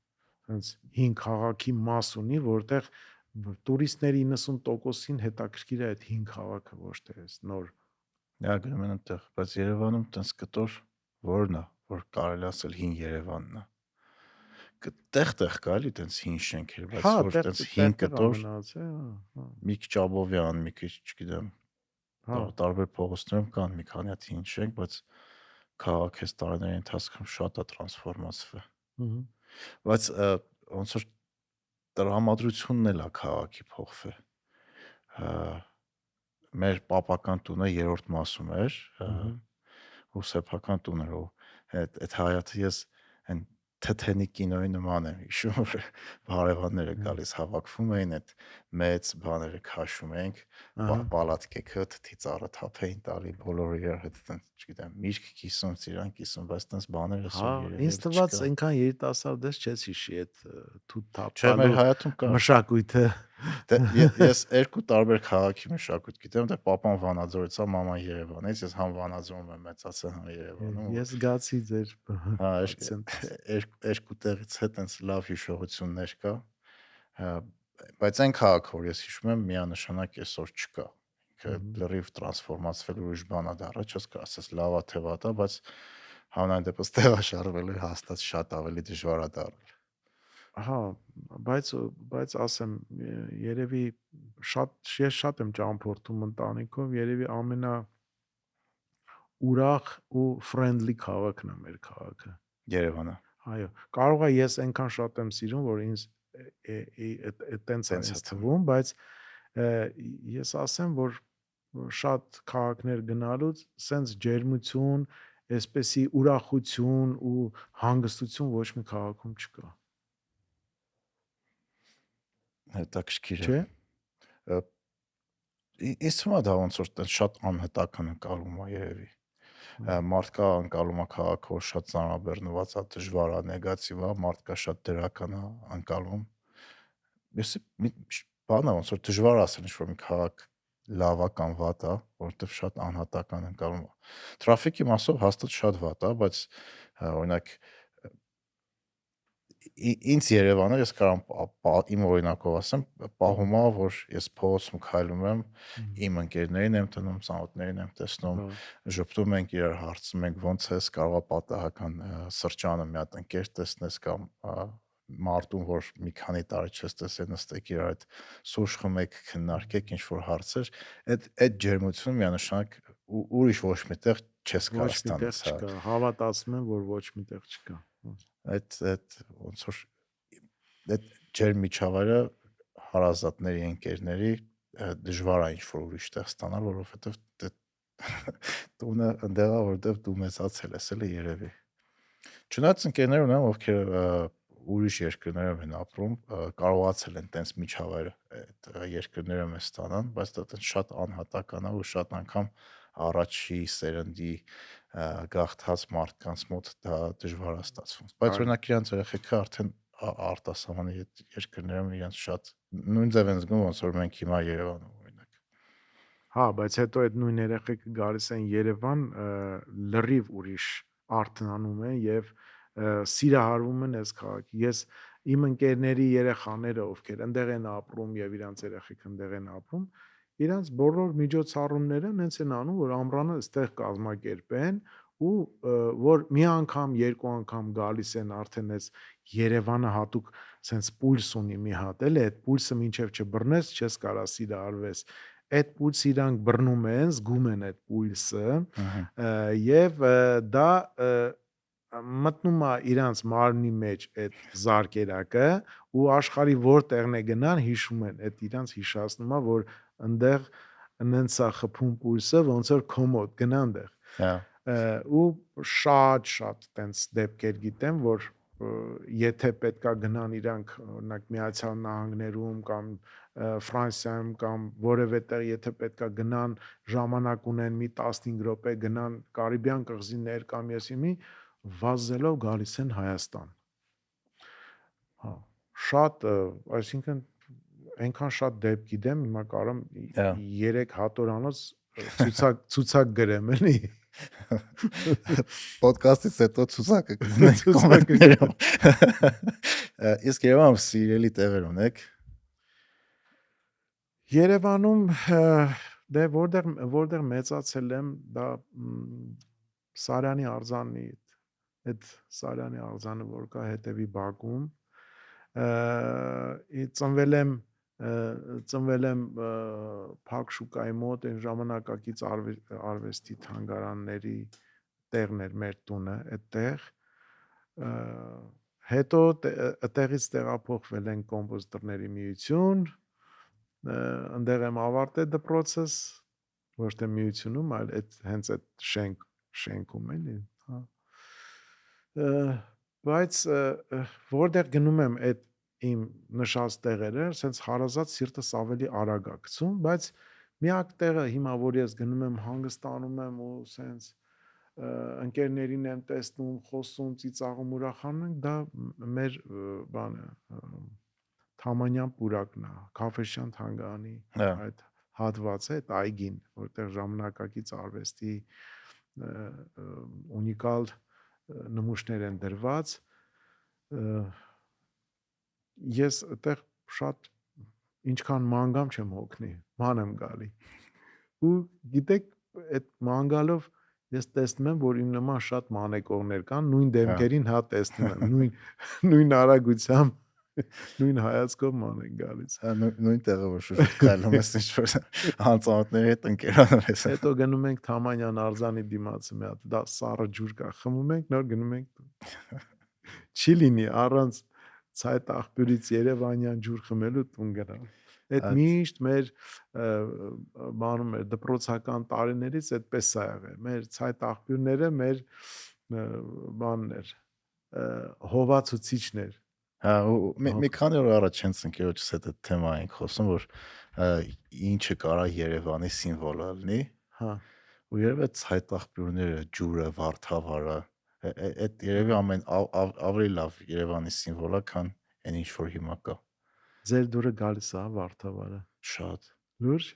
հենց հին քաղաքի մաս ունի, որտեղ տուրիստների 90%-ին հետաքրքիր է այդ հին քաղաքը, ոչ թե այս նոր։ Դա գրում են այնտեղ, բայց Երևանում տենց կտոր որն է, որ կարելի ասել հին Երևանն է։ Տեղ կա էլի տենց հին շենքեր, բայց որ տենց հին կտոր մի քիչ Աբովյան, մի քիչ, չգիտեմ, տարբեր փողոցներում կան մի քանի հատ հին շենք, բայց քաղաքը այս տարիների ընթացքում շատ է տրանսֆորմացվել։ Բայց ոնց որ տրամադրությունն էլ է քաղաքի փոխվել։ Մեր պապական տունը 3-րդ մասում էր, ու սեփական տուն էր, այդ հայաթը ես այն թթենի կինոյի նման եմ հիշում, որ բարևանները գալիս հավաքվում էին, այդ մեծ բաները քաշում ենք, պալատկեքը թթի ծառը թափ էին տալի, բոլորը իրար հետ չգիտեմ, միրգ կիսում, ծիրան կիսում, բայց տես բաները հա, ինձ թվաց այնքան երիտասարդ ես չես հիշի այդ թութ թափ չէ, մեր հայաթում կա մշակույթը։ Ես երկու տարբեր քաղաքի մշակույթ գիտեմ, դե papan Վանաձորից է, մաման Երևանից, ես համ Վանաձորում եմ մեծացել, համ Երևանում, Ես գացի ձեր հա, акցենտից։ երկու տեղից հետ այնց լավ հիշողություններ կա, հա, բայց այն քաղաքը, որ ես հիշում եմ, միանշանակ այսօր չկա։ Ինքը լրիվ տրանսֆորմացվել ուրիշ բան է դառը, չես կարող ասես լավա թե վատա, բայց հանրային դեպս տեղաշարժվել է հաստատ շատ ավելի դժվար է դառել։ Հա, բայց ասեմ, երևի ես շատ եմ ճամփորդում ընտանիքով, երևի ամենա ուրախ ու friendly քաղաքն է մեր քաղաքը։ Երևանը Այո, կարող է ես այնքան շատ եմ սիրում, որ ինձ տենց է տենց է ինձ թվում, բայց ես ասեմ, որ շատ քաղաքներ գնալուց սենց ջերմություն, այսպեսի ուրախություն ու հանգստություն ոչ մի քաղաքում չկա։ հետաքրքիր է։ Չէ՞։ Ինձ թվում է դա ոնց որ տենց շատ անհտական ընկալում է երևի։ Մարդկա ընկալում է քաղաքը, որ շատ ծանրաբեռնված է, դժվար է, նեգատիվ է, մարդկա շատ դրական է ընկալում։ Ես բանը ոնց որ դժվար ասել ինչ-որ մի քաղաք լավ է կամ վատ է, որովհետև շատ անհատական ընկալում է։ Տրաֆիկի մասով հաստատ շատ վատ է, բայց օրինակ ինձ Երևանը ես կարող իմ օրինակով ասեմ, պահում է, որ ես փողոցում քայլում եմ, իմ ընկերներին եմ տնում, ծանոթներին եմ տեսնում, ժպտում ենք իրար, հարցնում ենք ոնց ես, կարող է պատահական սրճանը մի հատ ընկեր տեսնես կամ մարտում, որ մի քանի տարի չես տեսել, նստեք իրար հետ սուրճ խմեք, քննարկեք ինչ որ հարցեր, այդ ջերմությունը միանշանակ ուրիշ ոչ միտեղ չես Ոչ կարող միտեղ ստանալ, չկա, հավատացում եմ, որ ոչ միտեղ չկա։ այդ ոնց որ այդ ջեր միջավայրը հարազատների, ընկերների դժվար է ինչ որ ուրիշ տեղ ստանալ, որովհետև տունը ընդեղ է, որտեղ դու մեծացել ես, էլի երևի։ Չնայած ընկերներ ունեմ, ովքեր ուրիշ երկրներում են ապրում, կարողացել են տենց միջավայրը այդ երկրներում է ստանան, բայց դա տենց շատ անհատական է ու շատ անգամ առաջի սերնդի գաղթած մարդկանց մոտ դա դժվար է ստացվում։ Բայց օրինակ իրանց երեխեքը արդեն արտասահմանի երկրներում իրենց շատ նույն ձև են զգում, ոնց որ մենք հիմա Երևանում օրինակ։ Հա, բայց հետո այդ նույն երեխեքը գալիս են Երևան, լրիվ ուրիշ արթնանում են եւ սիրահարվում են այս քաղաքի։ Ես իմ ընկերների երեխաները, ովքեր այնտեղ են ապրում եւ իրանց երեխեքը այնտեղ են ապրում, իրանց բոլոր միջոցառումները հենց են անում, որ ամռանը այստեղ կազմակերպեն ու որ մի անգամ, երկու անգամ գալիս են արդեն այս Երևանը հատուկ sense պուլս ունի մի հատ, էլի այդ պուլսը մինչև չբռնես, չես կարա սիրահարվես։ Այդ պուլսը իրանք բռնում են, զգում են այդ պուլսը եւ դա մտնում է իրանց մարմնի մեջ այդ զարկերակը ու աշխարի որտեղն է գնան հիշում են, այդ իրանց հիշացնում է, որ այնտեղ նենցա խփում պուլսը ոնց որ կոմոդ գնան դեղ։ Հա։ Ու շատ տենց դեպքեր գիտեմ, որ եթե պետքա գնան իրանք օրինակ Միացյալ Նահանգներում կամ Ֆրանսիայում կամ որևէ տեղ եթե պետքա գնան ժամանակ ունեն մի 15 րոպե գնան Կարիբյան կղզիներ կամ եսիմի վազելով գալիս են Հայաստան։ Հա, շատ, այսինքն այնքան շատ դեպք գիտեմ, հիմա կարամ 3 հատորանոց ցուցակ գրեմ, էլի։ Պոդքասթից հետո ցուցակը կգնենք կոմենտներում։ Իսկ Երևանում սիրելի տեղեր ունեք։ Երևանում դե որտեղ մեծացել եմ, դա Սարյանի արձանն այդ Սարյանի արձանը, որ կա հետևի բակում, ծնվել եմ Փակ շուկայի մոտ, այն ժամանակակից արվեստի թանգարանների տեղն էր մեր տունը, այդտեղ։ Հետո այդտեղից տեղափոխվել են կոմպոզիտորների միություն, այնտեղ եմ ավարտել դպրոցս, ոչ թե միությունում, այլ հենց այդ շենքում էլի, հա։ Բայց որտեղ գնում եմ այդ իմ նշած տեղերը, սենց հարազատ սիրտս ավելի արագ է գցում, բայց միակ տեղը հիմա որ ես գնում եմ հանգստանում եմ ու սենց ընկերներին եմ տեսնում, խոսում, ծիծաղում, ուրախանում ենք, դա մեր բանը Թամանյան պուրակն է, Քաֆեշյան թանգարանի Հա, այդ հատվածը, այդ այգին, որտեղ ժամանակակից արվեստի ունիկալ նմուշներ են դրված, ես այդտեղ շատ ինչքան մանգամ չեմ հոգնի, ման եմ գալի։ Ու գիտեք, այդ մանգալով ես տեսնում եմ, որ իմ նման շատ մանեկողներ կան, նույն դեմքերին հա տեսնում եմ, նույն արագությամբ, նույն հայացքով ման են գալիս։ նույն տեղը որ շուտ քայլում ես ինչ-որ անծանոթների հետ ընկերանում ես։ Հետո գնում ենք Թամանյան արձանի դիմացը մի հատ դա սառը ջուր կա, խմում ենք, նոր գնում ենք։ Չի լինի առանց ցայտ աղբյուրից Երևանյան ջուր խմելու տուն գնալ։ Այդ միշտ մեր բանում էր դպրոցական տարիներից այդպես է եղել։ Մեր ցայտ աղբյուրները մեր բաններ հովացուցիչներ։ Հա, մի քանի օր առաջ հենց ընկերոջս հետ այդ թեմա ենք խոսում, որ ինչը կարա Երևանի սիմվոլը լինի։ Հա։ Ու երևի ցայտ աղբյուրները, ջուրը, Վարդավառը, այդ երևի ամեն ավելի լավ Երևանի սիմվոլը, քան այն ինչ որ հիմա կա։ Ձեր դուրը գալիս է Վարդավառը։ Շատ։ Լուրջ։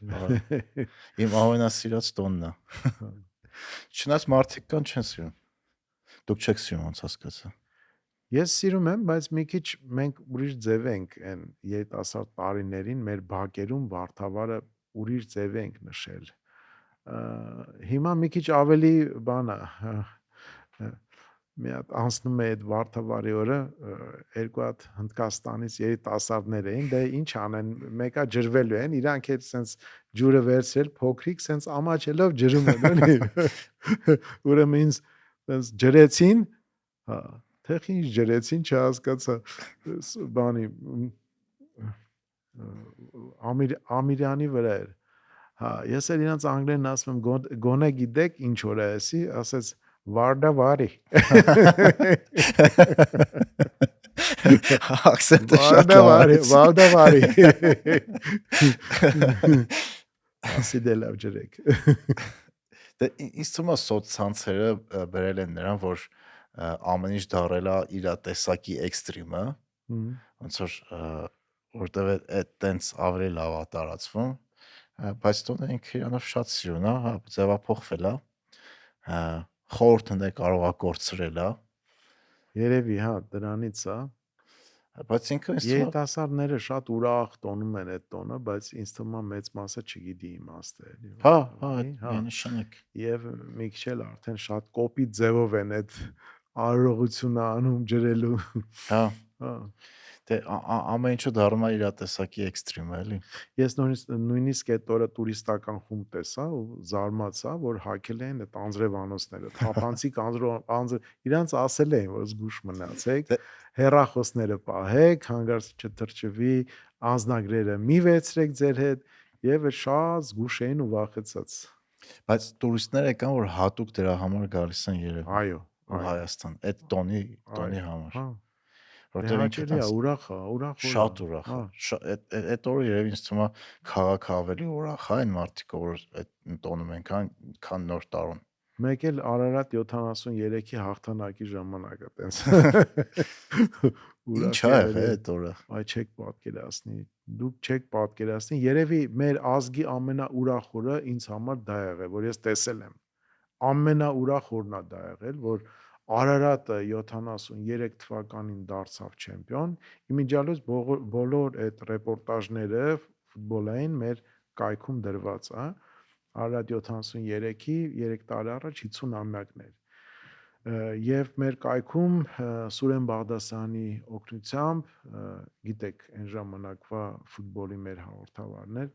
Իմ ամենասիրած տոնն է։ Չնայած մարդիկ կան չեն սիրում։ Դուք չեք սիրում, ոնց հասկացա։ Ես սիրում եմ, բայց մի քիչ մենք ուրիշ ձև ենք այն երիտասարդ տարիներին մեր բակերում Վարդավառը ուրիշ ձև ենք նշել։ Հիմա մի քիչ ավելի բան է։ Մի հատ անցնում է այդ Վարդավառի օրը երկու հատ Հնդկաստանից երիտասարդներ էին, դե ինչ անեն, մեկը ջրվելու են, իրանք էլ sense ջուրը վերցրել փոքրիկ, sense ամաչելով ջրում են, էլի։ Ուրեմն ինձ sense ջրեցին, հա, թեխ ինչ ջրեցին, չհասկացա բանի Ամիրյանի վրա էր։ Հա, ես էլ իրանց անգլերեն ասում եմ գոնե գիտեք ինչ որ է էսի, ասեց Վարդավառի։ Ակսենտը շատ լավ է։ Վարդավառի։ Ասի դե լավ ջրեք։ Դե ինձ թվում է սոցցանցերը բերել են նրան, որ ամեն ինչ դարել է իր տեսակի էքստրիմը, ոնց որ որտեղ է տենց ավելի լավ է տարածվում, բայց տոնը ինքը իրանով շատ սիրուն է, հա, ձևափոխվել է, խորհուրդ ընդ կարող է կորցրել է, Երևի, հա, դրանից է։ բայց ինքը ինձ թվում է Երիտասարդները շատ ուրախ տոնում են այդ տոնը, բայց ինձ թվում է մեծ մասը չգիտի իմաստը էլի։ հա, միանշանակ։ Եվ մի քիչ էլ արդեն շատ կոպիտ ձևով են այդ արարողությունը անում ջրելու։ Հա, Հա։ դե ամեն ինչը դառնում է իր տեսակի էքստրիմը, էլի։ Ես նույնիսկ այդ օրը տուրիստական խումբ տեսա ու զարմացա, որ հակել էին այդ անձրևանոցները, թափանցիկ իրանց ասել էին, որ զգուշ մնացեք, հեռախոսները պահեք, հանգարց չթրջվի, անձնագրերը մի վերցրեք ձեր հետ, եւ շատ զգուշ էին ու վախեցած։ Բայց տուրիստներ եկան, որ հատուկ դրա համար գալիս են Երևան։ Այո, Հայաստան, այդ տոնի համար։ Հա։ Որտեղ Հաճելի է, ուրախ է, շատ ուրախ է։ Այդ օրը երևի ինձ թվում է քաղաքը ավելի ուրախ է այն մարդիկ, որ այդ տոնում են, քան նոր տարուն։ Մեկ էլ Արարատ 73-ի հաղթանակի ժամանակը տենց։ Ինչ ա եղել այդ օրը։ Այ չեք պատկերացնի։ Դուք չեք պատկերացնի։ Երևի մեր ազգի ամենաուրախ օրը ինձ համար դա եղել, որ ես տեսել եմ։ Ամենաուրախ օրն է դա եղել, որ Արարատը 73 թվականին դարձավ չեմպիոն։ Իմիջիալոց բոլոր այդ ռեպորտաժները ֆուտբոլային մեր կայքում դրված է։ Արարատ 73-ի 3 տարի առաջ 50-ամյակն էր։ Եվ մեր կայքում Սուրեն Բաղդասարյանի օգնությամբ, գիտեք, այն ժամանակվա ֆուտբոլի մեր հաղորդավարն էր,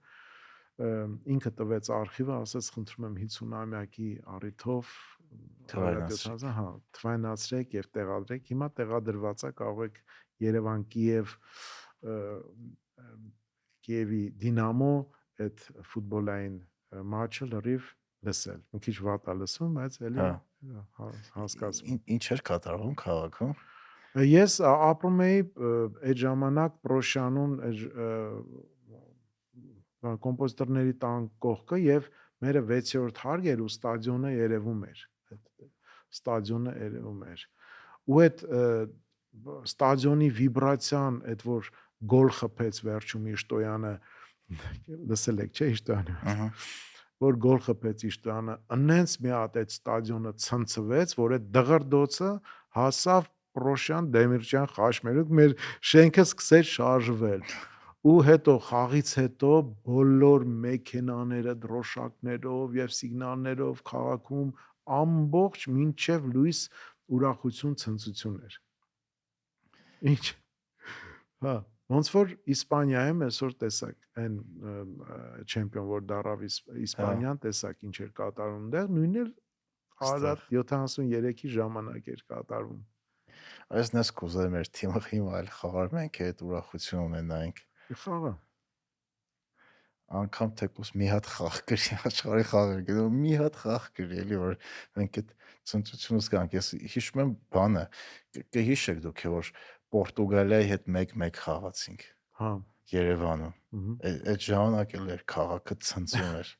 ինքը տվեց արխիվը, ասաց խնդրում եմ 50-ամյակի առիթով թվայնացրեք եւ տեղադրեք։ Հիմա տեղադրված է, կարող եք Երևան-Կիև Կիևի Դինամո այդ ֆուտբոլային մաչը լրիվ լսել։ Մի քիչ վատ է լսվում, բայց էլի հասկացվում։ Ինչ էր կատարվում քաղաքում։ Ես ապրում էի այդ ժամանակ Պրոշյանուն կոմպոզիտորների տան կողքը եւ մերը 6-րդ հարկ էր ու ստադիոնը երևում էր։ Ստադիոնը երևում էր։ Ու այդ ստադիոնի վիբրացիան, այդ որ գոլ խփեց վերջում Իշտոյանը, լսել եք չէ Իշտոյանը, Ահա։ որ գոլ խփեց Իշտոյանը, անենց մի հատ այդ ստադիոնը ցնցվեց, որ այդ դղրդոցը հասավ Պրոշյան Դեմիրճյան խաչմերուկ, մեր շենքը սկսեց շարժվել։ Ու հետո խաղից հետո բոլոր մեքենաները դրոշակներով եւ սիգնալներով քաղաքում ամբողջ մինչև լույս ուրախություն ցնծություն էր։ Ինչ։ Հա, ոնց որ Իսպանիայում այսօր տեսակ այն չեմպիոն որ դարավ Իսպանիան տեսակ ինչ էր կատարում դեռ նույնն էլ Արարատ 73-ի ժամանակ էր կատարվում։ Այս նես կուզեմ մեր թիմը հիմա այլ խաղար մենք այդ ուրախություն ունենայինք։ Խաղա։ Անկամ թեկուս մի հատ խաղ կրի աշխարհի խաղեր գնում մի հատ խաղ կրի էլի որ մենք այդ ցնծությունը զգանք ես հիշում եմ բանը կհիշեք դուք որ Պորտուգալիայի հետ 1-1 խաղացինք Հա։ Երևանում այդ ժամանակ էլ էր քաղաքը ցնծում էր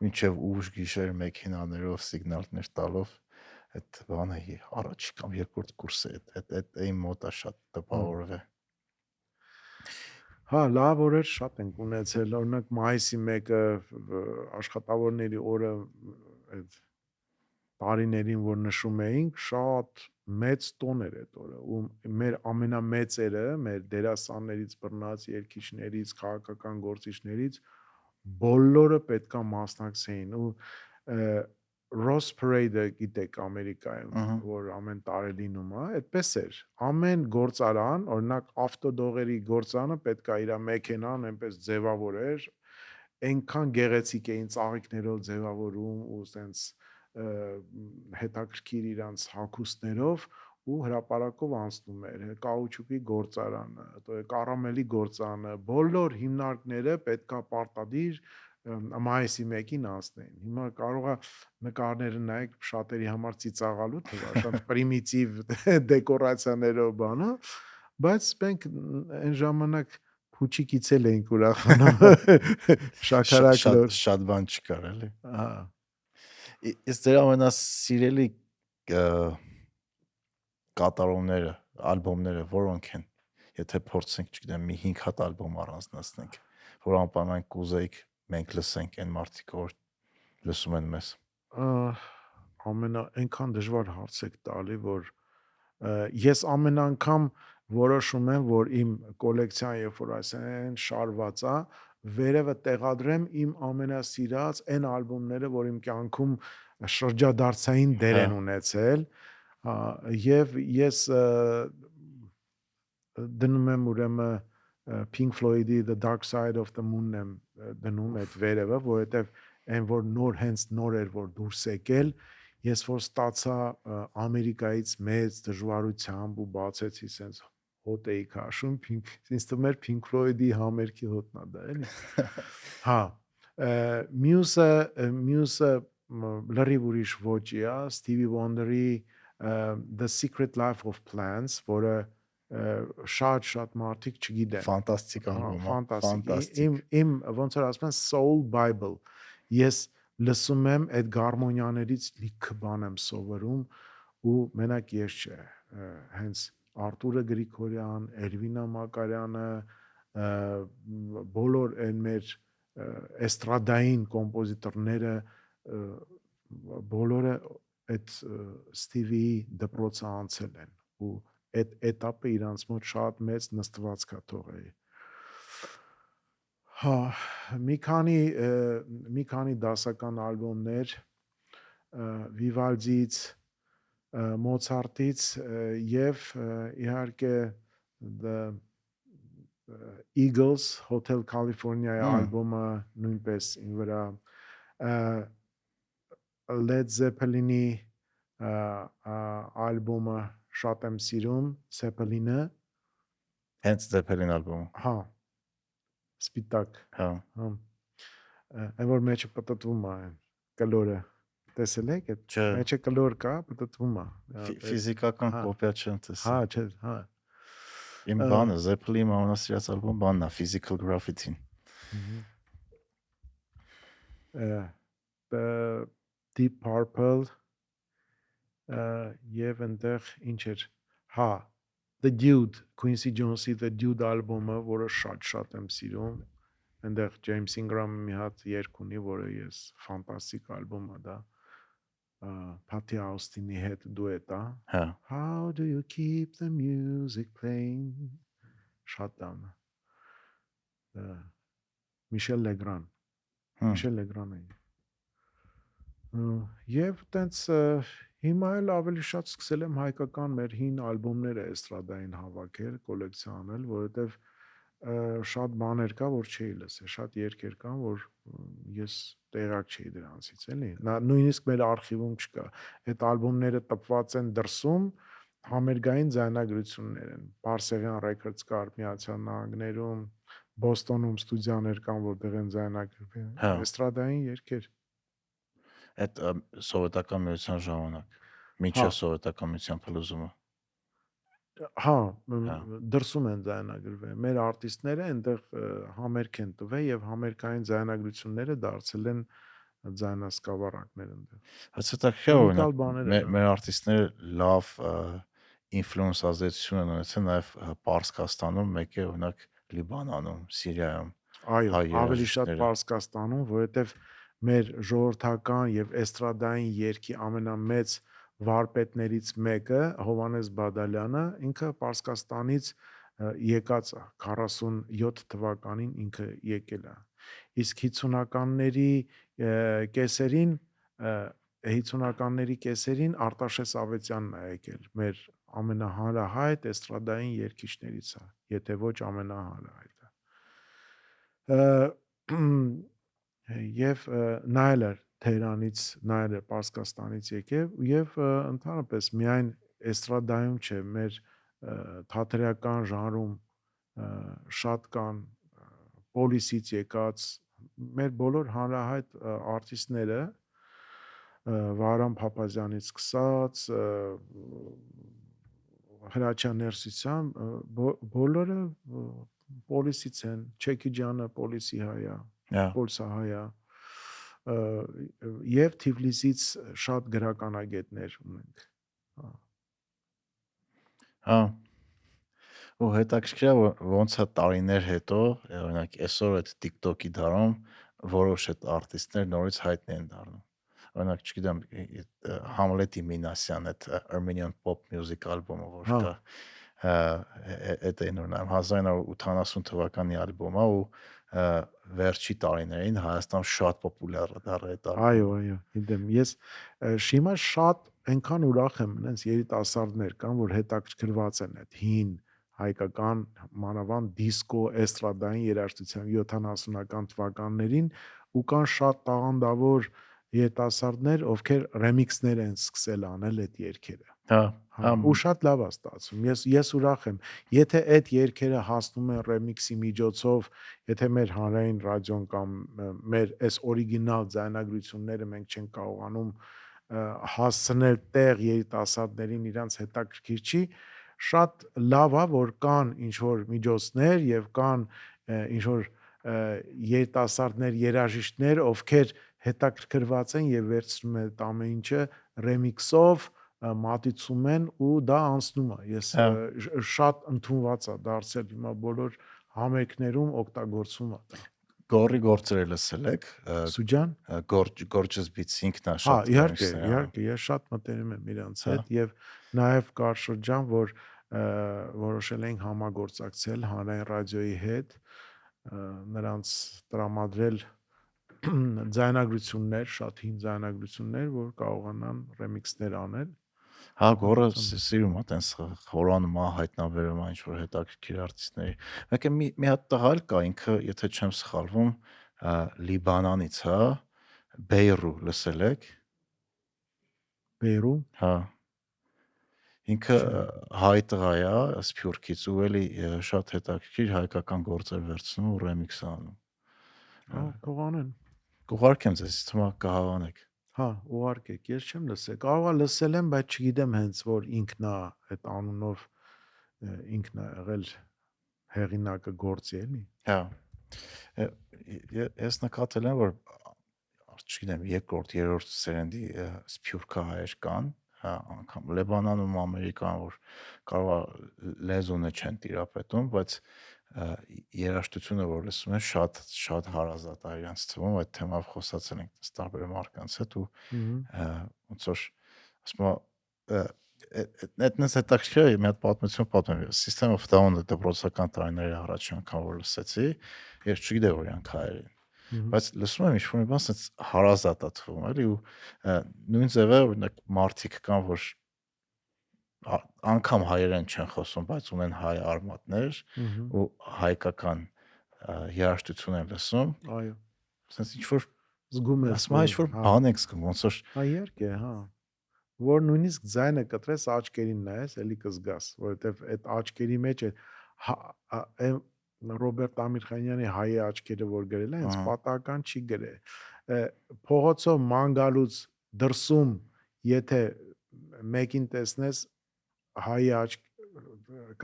մինչև ուշ գիշեր մեքենաներով սիգնալներ տալով այդ բանը առաջ կամ երկրորդ կուրսը այդ այն մոտա շատ տպավորվ է Հա, լավ օրեր շատ ենք ունեցել, օրինակ մայիսի 1-ը աշխատավորների օրը այդ տարիներին որ նշում էինք, շատ մեծ տոն էր այդ օրը ու մեր ամենամեծերը, մեր դերասաններից, բռնած երգիչներից, քաղաքական գործիչներից բոլորը պետքա մասնակցեին ու Rose Parade-ը գիտեք Ամերիկայում, որ ամեն տարի լինում է, այդպես էր։ Ամեն գործարան, օրինակ ավտոդողերի գործարանը պետքա իր մեքենան այնպես ձևավորեր, այնքան գեղեցիկ էին ծաղիկներով ձևավորում ու սենց հետաքրքիր իրանց հագուստներով ու հրապարակով անցնում էր կաուչուկի գործարանը, կարամելի գործարանը, բոլոր հիմնարկները պետքա պարտադիր մայիսի 1-ին անցնեին։ Հիմա կարող է նկարները նայեք շատերի համար ծիծաղալու թվա, շատ պրիմիտիվ դեկորացիաներով բանը, բայց մենք այն ժամանակ փուչիկից էլ էինք ուրախանում շաքարակլոր շատ բան չկար էլի։ Հա։ Իսկ դեր ամենասիրելի կատարումները, ալբոմները որոնք են։ Եթե փորձենք, չգիտեմ, մի 5 հատ ալբոմ առանձնացնենք, որ անպայման կուզեիք մենք լսենք այն մարդիկ, որ լսում են մեզ։ Այնքան դժվար հարց եք տալի, որ ես ամեն անգամ որոշում եմ, որ իմ կոլեկցիան երբ որ այսեն շարված է, վերևը տեղադրեմ իմ ամենասիրած այն ալբոմները, որ իմ կյանքում շրջադարձային դեր են ունեցել, եւ ես դնում եմ ուրեմն Pink Floyd-ի The Dark Side of the Moon-ն եմ դնում այդ վերևը, որովհետեւ այն որ հենց նոր էր որ դուրս եկել, ես որ ստացա Ամերիկայից մեծ դժվարությամբ ու բացեցի սենց հոտ էի քաշում, ինձ թվում էր Pink Floyd-ի համերգի հոտն է դա, էլի։ Հա, մյուսը լրիվ ուրիշ ոճի է, Stevie Wonder-ի The Secret Life of Plants, որը շատ մարդիկ չգիտեն։ Ֆանտաստիկ ալբոմ է, ֆանտաստիկ։ Իմ ոնց որ ասում են Soul Bible։ Ես լսում եմ այդ գարմոնիաներից լիքը բան եմ սովորում ու մենակ ես չէ, հենց Արտուրը Գրիգորյան, Էրվինա Մակարյանը, բոլոր այն մեր էստրադային կոմպոզիտորները բոլորը այդ Ստիվիի դպրոցը անցել են ու այդ этаպը իրանց մոտ շատ մեծ նստվածք է թողել։ Հա, մի քանի դասական ալբոմներ Վիվալդիից, Մոցարտից եւ իհարկե The Eagles Hotel California-ի ալբոմը նույնպես ին վրա Led Zeppelin-ի ալբոմը շատ եմ սիրում, Zeppelin-ը։ Հենց Zeppelin ալբոմը։ Հա։ Սպիտակ։ Հա։ Այն որ մեջը պտտվում է կլորը։ Տեսել եք այդ մեջը կլոր կա, պտտվում է։ Ֆիզիկական կոպիա չեմ տեսել։ Հա, չէ, հա։ Իմ բանը Zeppelin-ի ամենասիրած ալբոմ բանն է Physical Graffiti-ն։ Deep Purple եւ այնտեղ ինչ էր։ Հա, The Dude, Quincy Jones-ի The Dude ալբոմը, որը շատ եմ սիրում, այնտեղ James Ingram-ը մի հատ երգ ունի, որը ես ֆանտաստիկ ալբոմ է դա, Patty Austin-ի հետ դուետ է, Հա, How do you keep the music playing, շատ տան, Michel Legrand, Michel Legrand է, եւ տենց հիմա էլ ավելի շատ սկսել եմ հայկական մեր հին ալբոմները էստրադային հավաքել, կոլեկցիոնել, որովհետեւ շատ բաներ կա, որ չէի լսել, շատ երգեր կան, որ ես տեղակ չէի դրանցից, էլի։ Նույնիսկ մեր արխիվում չկա։ Այդ ալբոմները տպված են դրսում, համերգային ձայնագրություններ են։ Բարսեղյան Records կար Միացյալ Նահանգներում, Բոստոնում ստուդիաներ կան, որտեղ են ձայնագրվել հա, էստրադային երգեր։ այդ սովետական միության ժամանակ, Հա, մինչև սովետական միության փլուզումը։ հա, Հա, դրսում են ձայնագրվել։ Մեր արտիստները այնտեղ համերգ են տվել եւ համերգային ձայնագրությունները դարձել են ձայնասկավառակներ այնտեղ։ բայց հետաքրքիր է, Ունիկալ օրինակ բաներ են, մեր արտիստները լավ ինֆլուենս ազդեցություն են ունեցել նաև Պարսկաստանում, մեկ է օրինակ Լիբանանում, Սիրիայում այո, հայ ավելի շատ երաժիշտները։ Պարսկաստանում, որովհետեւ մեր ժողովրդական եւ էստրադային երգի ամենամեծ վարպետներից մեկը Հովհաննես Բադալյանը ինքը Պարսկաստանից եկած է 47 թվականին ինքը եկել է իսկ 50-ականների կեսերին Արտաշես Ավետյանն է եկել մեր ամենահանրահայտ էստրադային երգիչներից է եթե ոչ ամենահանրահայտը եւ նայել էր Թեհրանից նայել էր Պարսկաստանից եկավ եւ ընդհանրապես միայն էստրադայում չէ մեր թատերական ժանրում շատ կան պոլիսից եկած մեր բոլոր հանրահայտ արտիստները Վահրամ Փափազյանից սկսած Հրաչյա Ներսիսյան բոլորը պոլիսից են Չեքիջյանը պոլիսի հայ է Հա, Պոլսահայ է եւ Թիֆլիսից շատ գրականագետներ ունենք հա, ու հետաքրքիր է ոնց է տարիներ հետո, օրինակ այսօր այդ TikTok-ի դարում որոշ այդ արտիստներ նորից հայտնի են դառնում։ Օրինակ, չգիտեմ, Համլետի Մինասյան այդ Armenian pop music ալբոմը որ հա կա, այդ այն օրինակ 1980 թվականի ալբոմ է ու վերջի տարիներին Հայաստանում շատ պոպուլյար է դառել այդ այո ալբոմը։ գիտեմ ես շիմա շատ այնքան ուրախ եմ այնց երիտասարդներ կան որ հետաքրքրված են այդ հին հայկական մանավանդ դիսկո էստրադային երաժշտությամբ 70-ական թվականներին ու կան շատ տաղանդավոր երիտասարդներ ովքեր ռեմիքսներ են սկսել անել այդ երգերը Հա, հա ու շատ լավ է ստացվում ես ուրախ եմ եթե այդ երգերը հասնում են ռեմիքսի միջոցով եթե մեր հանրային ռադիոն կամ մեր այս օրիգինալ ձայնագրությունները մենք չենք կարողանում հասցնել տեղ երիտասարդներին իրանց հետաքրքիր չի շատ լավ է որ կան ինչ որ միջոցներ եւ կան ինչ որ երիտասարդներ երաժիշտներ ովքեր հետաքրքրված են եւ վերցնում են այդ ամեն ինչը ռեմիքսով մատուցում են ու դա անցնում է ես հա, շատ ընդունված է դարձել հիմա բոլոր համերգներում օգտագործվում է դա Գորի գործերը լսել եք, Սուջան Gorgeous Beats ինքն է հա շատ իհարկե remix-ներ անում։ իհարկե ես շատ մտերիմ եմ իրանց Հա, հետ եւ նաեւ կար շրջան որ որոշել ենք համագործակցել հանրային ռադիոյի հետ նրանց տրամադրել ձայնագրություններ, շատ հին ձայնագրություններ, որ կարողանան ռեմիքսներ անել։ հա, Գորը Հանրության սիրում է տենց խորանում է հայտնաբերում այն ինչ որ հետաքրքիր արտիստների։ Մեկ է մի հատ տղա էլ կա, ինքը, եթե չեմ սխալվում, Լիբանանից, հա, Բեյրու լսել եք։ Բեյրու, Հա, ինքը չէ, հայ տղա է, Սփյուռքից ու էլի շատ հետաքրքիր հայկական գործեր վերցնում ու ռեմիքս անում։ հա, թողանեն։ Կուղարկեմ ձեզ, թվում է կհավանեք։ Հա, ուղարկեք, ես չեմ լսել։ Կարող է լսել եմ, բայց չգիտեմ հենց որ ինքն է այդ անունով ինքն է եղել հեղինակը գործի էլի։ Հա։ Ես նկատել եմ որ չգիտեմ, երկրորդ, երրորդ սերնդի սփյուռքահայեր կան հա, անգամ Լեբանանում, Ամերիկան, որ կարող է լեզունը չեն տիրապետում, բայց երաժշտությունը, որ լսում են, շատ հարազատ է իրանց թվում, այդ թեմայով խոսացել ենք տարբեր մարդկանց հետ ու ոնց որ ասում էտնես հետաքրքիր է մի հատ պատմություն պատմեմ System of Down-ը դպրոցական տարիների առաջ անգամ որ լսեցի ես չգիտեի որ իրանք հայեր են բայց լսում եմ ինչ-որ մի բան ասես հարազատ է թվում էլի ու նույն ձևը օրինակ մարդիկ կան որ անգամ հայերեն չեն խոսում բայց ունեն հայ արմատներ ու հայկական երաժշտություն են լսում այո ասես ինչ-որ զգում ես ասում ինչ-որ բան եք զգում ոնց որ հա իհարկե հա որ նույնիսկ ձայնը կտրես աչքերին նայես, էլի կզգաս, որովհետև այդ աչքերի մեջ է Ռոբերտ Ամիրխանյանի հայի աչքերը որ գրել է, հենց պատահական չի գրել։ Փողոցով ման գալուց դրսում, եթե մեկին տեսնես հայի աչք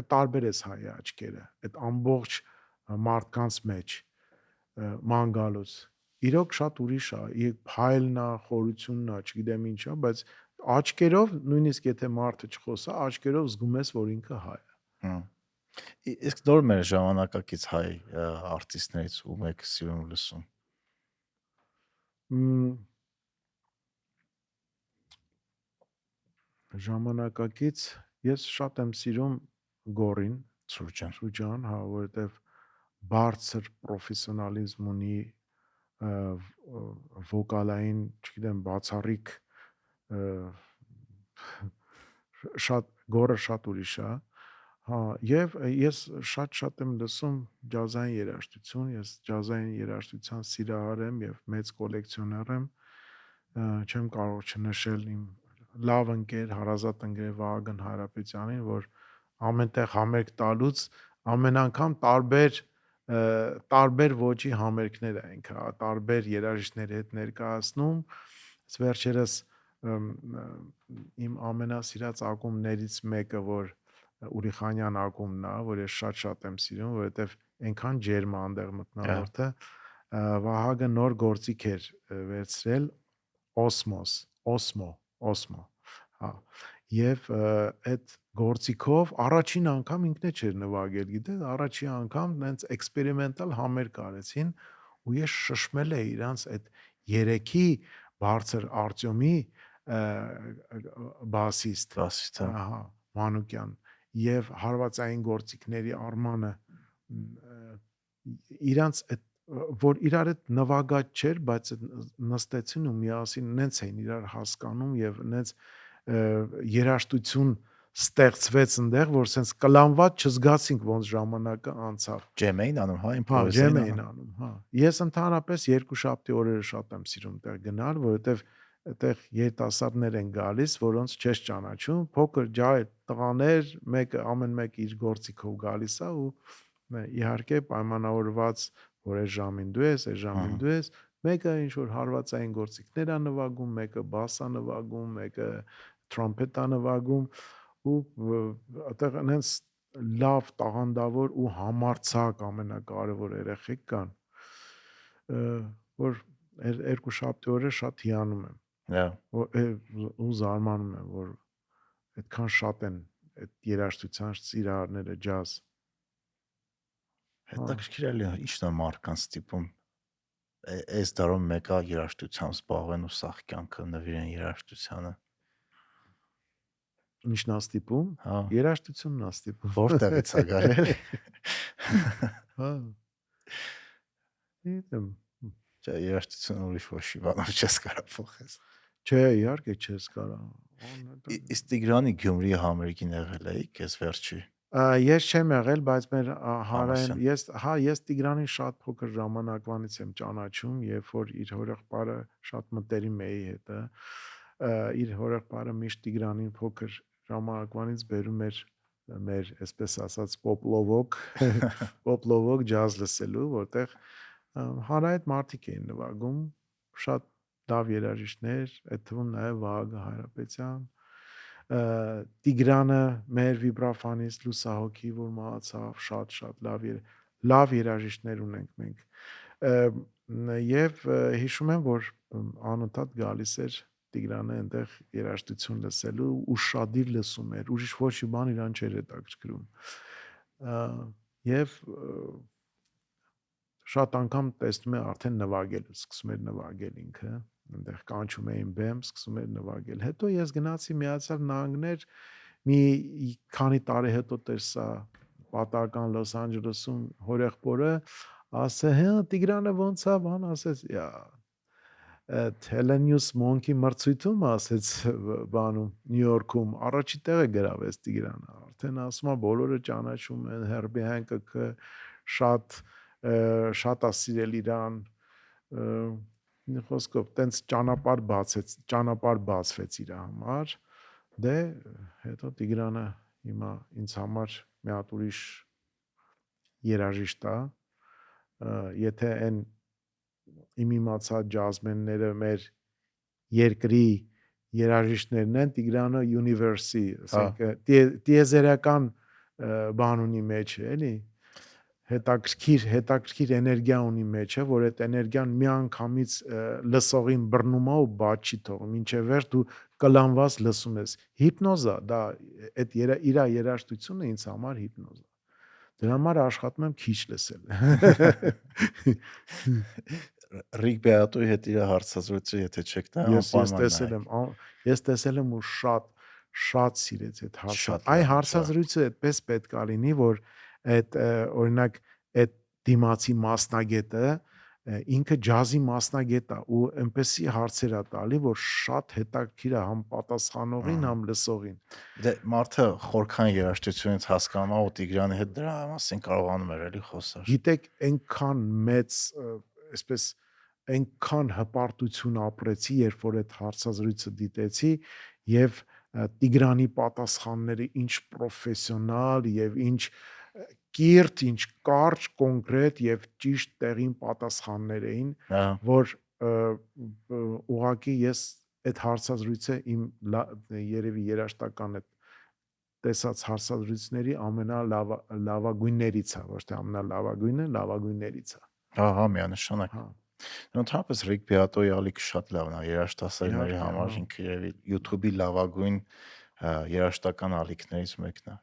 կտարբերես հայի աչքերը, այդ ամբողջ մարդկանց մեջ ման գալուց իրոք շատ ուրիշ է, փայլն է, խորությունն է, չգիտեմ ինչ է, բայց աչքերով նույնիսկ եթե մարդը չխոսա, աչքերով զգում ես, որ ինքը հայ է։ Իսկ դոր մեր ժամանակակից հայ արտիստներից ում եք սիրում լսում։ Ժամանակակից ես շատ եմ սիրում Գորին Սուրճան, հա, որովհետև բարձր պրոֆեսիոնալիզմ ունի վոկալային, չգիտեմ, բացառիկ շատ գորը շատ ուրիշ է, հա, եւ ես շատ եմ լսում ջազային երաժշտություն, ես ջազային երաժշտության սիրահար եմ եւ մեծ կոլեկցիոներ եմ, չեմ կարող չնշել իմ լավ ընկեր, հարազատ ընկեր Վահագն Հարապետյանին, որ ամենտեղ համերգ տալուց ամեն անգամ տարբեր ոճի համերգներ է ինքը, տարբեր երաժիշտների հետ ներկայացնում, վերջերս իմ ամենասիրած ակումբներից մեկը, որ Ուրիխանյան ակումբն է, որ ես շատ եմ սիրում, որովհետև այնքան ջերմ է այնտեղ մթնոլորտը, Վահագը նոր գործիք էր վերցրել Osmo, հա, եւ այդ գործիքով առաջին անգամ ինքն է չէր նվագել, գիտես, առաջին անգամ նենց էքսպերիմենտալ համերգ արեցին ու ես շշմել էի իրանց այդ երեքի բարձր Արտյոմի բասիստ, ահա, Մանուկյան եւ հարվածային գործիքների Արմանը իրանց այդ որ իրար հետ նվագած չէր, բայց նստեցին ու միասին նենց էին իրար հասկանում եւ նենց երաժշտություն ստեղծվեց այնտեղ, որ sense կլանված չզգացինք ոնց ժամանակը անցավ։ Ջեմ էին անում, հա, ջեմ էին անում, հա։ Ես ընդհանրապես երկու շաբթի օրերը շատ եմ սիրում տեղ գնալ, որովհետեւ այդտեղ երիտասարդներ են գալիս, որոնց չես ճանաչում, փոքր ջահել տղաներ, ամեն մեկը իր գործիքով գալիս է ու իհարկե պայմանավորված, որ այս ժամին դու ես, մեկը ինչ որ հարվածային գործիքներ է նվագում, մեկը բաս է նվագում, մեկը թրոմպետ է նվագում ու այդտեղ այնց լավ տաղանդավոր ու համարձակ ամենակարևոր երեխեք կան, որ երկու շաբթի օրը շատ հիանում եմ։ Ու զարմանում եմ, որ այդքան շատ են այդ երաժշտության սիրահարները ջազ։ Հետաքրքիր է ի՞նչն է մարդկանց տիպում այս դարում մեկը երաժշտությամբ զբաղվեն ու սաղ կյանքը նվիրեն երաժշտությանը։ Ինչն է ստիպում։ Երաժշտությունն է ստիպում։ Որտեղից է գալել։ Հա։ Գիտեմ։ Չէ, երաժշտությունը ուրիշ ոչի բանով չես կարող փոխես։ Չէ, իհարկե չես կարող։ Իսկ Տիգրանի Գյումրի համերգին եղել էիք այս վերջի։ Ես չեմ եղել, բայց մեր հարային ես Տիգրանին շատ փոքր ժամանակվանից եմ ճանաչում, երբ որ իր հորեղբայրը շատ մտերիմ էի հետը, իր հորեղբայրը միշտ Տիգրանին փոքր ժամանակվանից բերում էր մեր, այսպես ասած, պոպլովոկ ջազ լսելու, որտեղ հանրայդ մարդիկ էին նվագում, շատ լավ երաժիշտներ, այդ թվում նաև Վահագն Հայրապետյան, Տիգրանը մեր վիբրաֆոնիստ լուսահոգի, որ մահացավ, շատ լավ երաժիշտներ ունենք մենք։ Եվ հիշում եմ, որ անընդհատ գալիս էր Տիգրանը այնտեղ երաժշտություն լսելու ու շադիր լսում էր, ուրիշ ոչ մի բան իրան չէր հետաքրքրում։ Եվ շատ անգամ տեսնում է արդեն նվագել, սկսում էր նվագել ինքը, այնտեղ կանչում էին բեմ, սկսում էր նվագել։ Հետո ես գնացի Միացյալ Նահանգներ, մի քանի տարի հետո տեսա պատահական Լոս Անջելեսում հորեղբորը, ասե, հա Տիգրանը ոնց է, բան ասեց, այդ Hellenius Monk-ի մրցույթում ասեց բանում Նյու Յորքում առաջի տեղը գրավեց Տիգրանը, արդեն ասում է բոլորը ճանաչում են Herbie Hancock-ը, շատ է սիրել իրան, մի խոսքով տենց ճանապարհ բացվեց իր համար, դե հետո Տիգրանը հիմա ինձ համար մի հատ ուրիշ երաժիշտ է, եթե այն իմ իմացած ջազմենները մեր երկրի երաժիշտներն են, Տիգրանը Universe-ի, ասենք տիեզերական բան ունի մեջ է, էլի հետաքրքիր էներգիա ունի մեջը, որ այդ էներգիան միանգամից լսողին բռնում է ու բաց չի թողում, ինչեւ վերջ դու կլանված լսում ես։ Հիպնոզ է, դա այդ իր երաժշտությունը ինձ համար հիպնոզ է։ Դրա համար աշխատում եմ քիչ լսել։ Ռիկ Բեատոյի հետ իր հարցազրույցը եթե չեք դա Ես տեսել եմ ու շատ սիրեց այդ հարցը։ Այ հարցազրույցը այդպես պետք է լինի, որ այդ օրինակ այդ դիմացի մասնագետը ինքը ջազի մասնագետ է ու այնպեսի հարցեր է տալի, որ շատ հետաքրքիր է համ պատասխանողին, համ լսողին։ Դե մարդը խորքան երաժշտությունից հասկանում է ու Տիգրանի հետ դրա մասին կարողանում էր էլի խոսալ։ Գիտեք, այնքան մեծ, այսպես այնքան հպարտություն ապրեցի, երբ որ այդ հարցազրույցը դիտեցի եւ Տիգրանի պատասխանները ինչ պրոֆեսիոնալ եւ ինչ կիրթ, ինչ կարճ, կոնկրետ եւ ճիշտ տեղին պատասխաններ էին, որ ուղղակի ես այդ հարցազրույցը իմ երևի երաժշտական այդ տեսած հարցազրույցների ամենալավագույններից է, ոչ թե ամենալավագույնը, լավագույններից է։ Հա, միանշանակ։ Ընդհանրապես Ռիկ Բեատոյի ալիքը շատ լավն է երաժշտասերների համար, ինքը երևի YouTube-ի լավագույն երաժշտական ալիքներից մեկն է։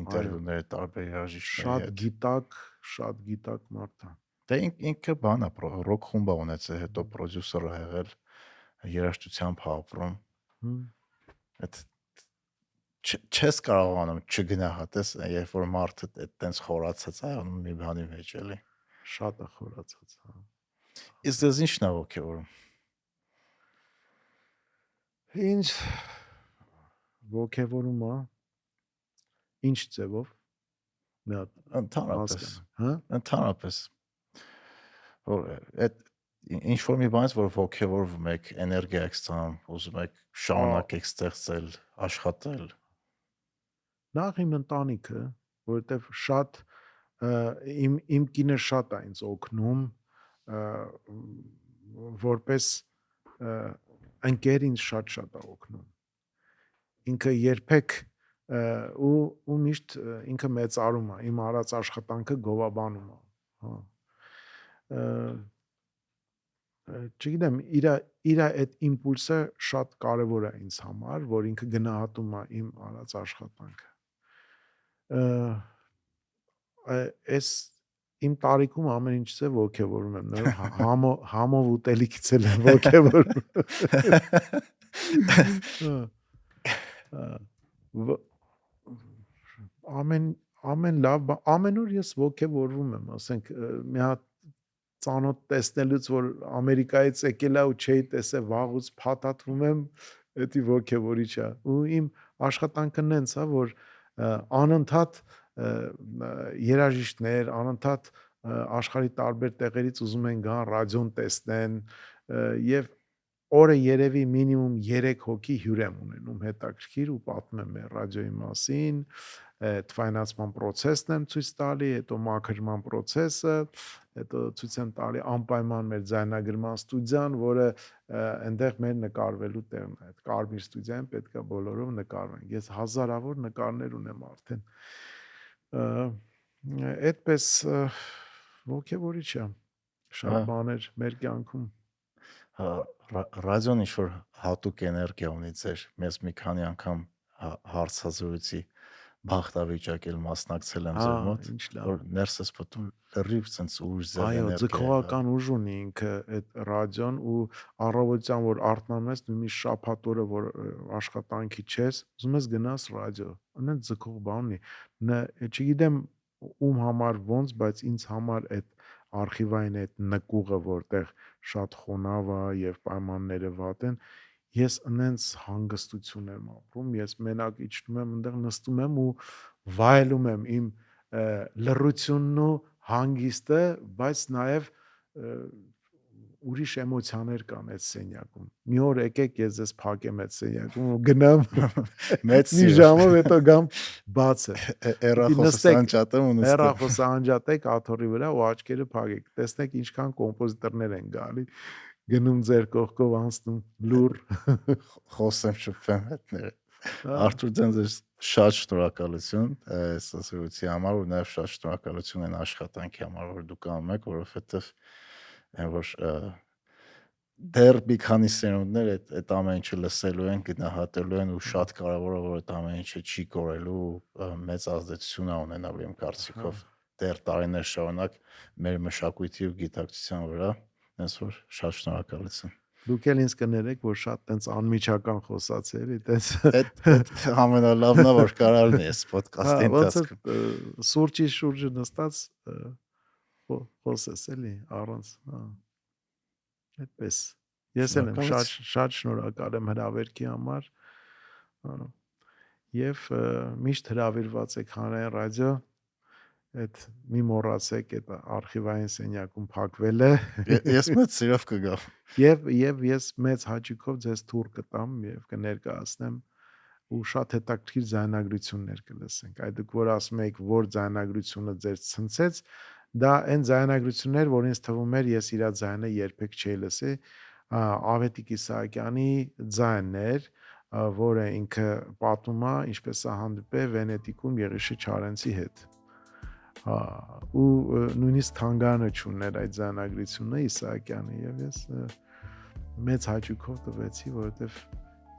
Ինտերվյուները տարբեր երաժիշտների հետ։ Շատ գիտակ մարդ է։ Դե ինքը բան է, ռոք խումբ է ունեցել, հետո պրոդյուսեր է եղել, երաժշտությամբ ապրում։ Այդ չես կարողանում չգնահատես, երբ որ մարդը այդտենց խորացած է անում մի բանի մեջ էլի։ Շատ է խորացած, հա։ Իսկ դες ի՞նչն է ոգևորում։ Ինչ ոգևորում է։ Ինչ ձևով։ Մի հատ Ընդհանրապես, հա։ Ընդհանրապես որ այդ ինչ որ մի բանից որ ոգևորվում եք, էներգիա եք ստանում, ուզում եք շարունակեք ստեղծել, աշխատել։ Նախ իմ ընտանիքը, որովհետև շատ իմ կինը շատ է ինձ օգնում, որպես ընկեր ինձ շատ է օգնում։ Ինքը երբեք ու միշտ ինքը մեծարում է, իմ արած աշխատանքը գովաբանում է, հա։ Չգիտեմ, իր այդ իմպուլսը շատ կարևոր է ինձ համար, որ ինքը գնահատում է իմ արած աշխատանքը։ Այս իմ տարիքում ամեն ինչից է ոգևորում եմ, նոր համով ուտելիքից էլ եմ ոգևորում։ Ամեն լավ, ամեն օր ես ոգևորվում եմ, ասենք մի հատ ծանոթ տեսնելուց, որ Ամերիկայից եկել է ու չէի տեսել, վաղուց փաթաթվում եմ, դա ոգևորիչ է։ Ու իմ աշխատանքն նենց է, որ անընդհատ երաժիշտներ, անընդհատ աշխարհի տարբեր տեղերից ուզում են գան, ռադիոն տեսնեն եւ օրը երևի մինիմում 3 հոգի հյուր եմ ունենում հետաքրքիր ու պատմում եմ մեր ռադիոյի մասին, թվայնացման process-ն եմ ցույց տալի, հետո մաքրման process-ը, հետո ցույց եմ տալի անպայման մեր ձայնագրման ստուդիան, որը այնտեղ մեր նկարվելու տեղն է։ Այդ Կարմիր ստուդիայում պետքա բոլորով նկարվենք։ Ես հազարավոր նկարներ ունեմ արդեն։ Այդպես ոգևորիչ է։ Շատ բաներ մեր կյանքում։ Ռադիոն ինչ որ հատուկ էներգիա ունի ձեր մեզ մի քանի անգամ հարցազրույցի բախտավիճակել մասնակցել եմ ձեր մոտ, ինչ լավ։ որ ներսս պատում լրիվ sense ուժ ձեր Այո, էներգիա։ ձգողական ուժ ունի ինքը այդ ռադիոն ու առավոտյան որ արթնանում ես, նույնիսկ շաբաթ օրը որ աշխատանքի չես, ուզում ես գնաս ռադիո, այնա ձգող բան ունի։ Չգիտեմ ում համար ոնց, բայց ինձ համար այդ արխիվային այդ նկուղը, որտեղ շատ խոնավ է եւ պայմանները վատ են, ես այնց հանգստություն եմ ապրում, ես մենակ իջնում եմ, այնտեղ նստում եմ ու վայելում եմ իմ լռությունն ու հանգիստը, բայց նաև ուրիշ էմոցիաներ կան այդ սենյակում։ Մի օր եկեք ես ձեզ փակեմ այդ սենյակում ու գնամ Մեծ մի ժամով հետո գամ բացը։ Էրախոսը անջատեմ ու նստեմ։ Հեռախոսը անջատեք աթոռի վրա ու աչքերը փակեք։ Տեսնեք ինչքան կոմպոզիտորներ են գալի։ Գնում ձեր կողքով անցնում լուր խոսեմ շփվեմ հետները։ Արթուր ջան, ձեզ շատ շնորհակալություն այս ասացի համար ու նաև շատ շնորհակալություն այն աշխատանքի համար, որ դուք անում եք, որովհետև այն որ դեռ մի քանի սերունդներ այդ ամեն ինչը լսելու են, գնահատելու են ու շատ կարևոր է որ այդ ամեն ինչը չի կորելու, մեծ ազդեցություն է ունենալու իմ կարծիքով դեռ տարիներ շարունակ մեր մշակույթի ու գիտակցության վրա, այնպես որ շատ շնորհակալություն։ Դուք էլ ինձ կներեք, որ շատ տենց անմիջական խոսացի էլի, տենց այդ ամենալավն է որ կարող լինի այս ոդկասթի ընթացքում։ Սուրճի շուրջը նստած խոսես էլի առանց, այդպես։ Ես էլ եմ շատ շնորհակալ եմ հրավերքի համար եւ միշտ հրավիրված եք Հանրային ռադիո, այդ մի մոռացեք այդ արխիվային սենյակում փակվելը։ Ես մեծ սիրով կգամ։ Եվ ես մեծ հաճույքով ձեզ թուր կտամ եւ կներկայացնեմ ու շատ հետաքրքիր ձայնագրություններ կլսենք։ Այդ դուք որ ասում եք, որ ձայնագրությունը ձեր ցնցեց, դա այն ձայնագրություններ, որ ինձ թվում էր ես իր ձայնը երբեք չէի լսի, Ավետիք Իսահակյանի ձայնն էր, որը ինքը պատում է, ինչպես է հանդիպել Վենետիկում Եղիշե Չարենցի հետ։ Ու նույնիսկ թանգարանը չուներ այդ ձայնագրությունը Իսահակյանը եւ ես մեծ հաճույքով տվեցի, որովհետեւ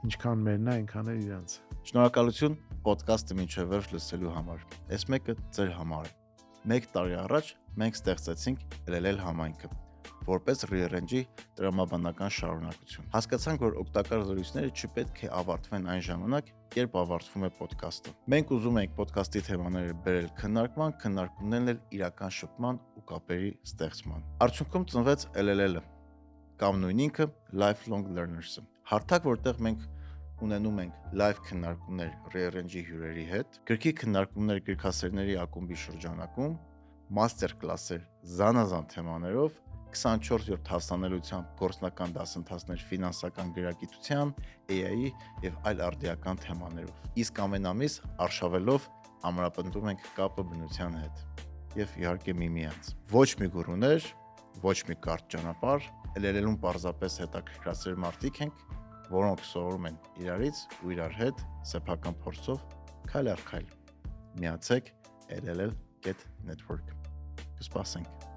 ինչքան մերն է, այնքան էլ իրանց։ Շնորհակալություն ոդկասթը մինչև վերջ լսելու համար։ Այս մեկը ձեր համար է։ 1 տարի առաջ մենք ստեղծեցինք LLL համայնքը որպես Rearrange-ի տրամաբանական շարունակություն։ Հասկացանք, որ օգտակար զրույցները չպետք է ավարտվեն այն ժամանակ, երբ ավարտվում է ոդկասթը։ Մենք ուզում ենք ոդկասթի թեմաները բերել քննարկման, քննարկումներն էլ իրական շփման ու կապերի ստեղծման։ Արդյունքում ծնվեց LLL-ը կամ նույն ինքը Lifelong Learners-ը։ Հարթակ, որտեղ մենք ունենում ենք live քննարկումներ Rearrange-ի հյուրերի հետ, գրքի քննարկումներ գրքասերների ակումբի շրջանակում, master class-եր զանազան թեմաներով 24/7 հասանելիությամբ գործնական դասընթացներ ֆինանսական գրագիտության, AI-ի եւ այլ արդիական թեմաներով։ Իսկ ամեն ամիս արշավելով ամրապնդում ենք կապը բնության հետ եւ իհարկե միմյանց։ Ոչ մի գուրուներ, ոչ մի կարճ ճանապարհ, LLL-ում պարզապես հետաքրքրասեր մարդիկ ենք, որոնք սովորում են իրարից ու իրար հետ սեփական փորձով քայլ առ քայլ։ Միացեք LLL.network։ Կսպասենք։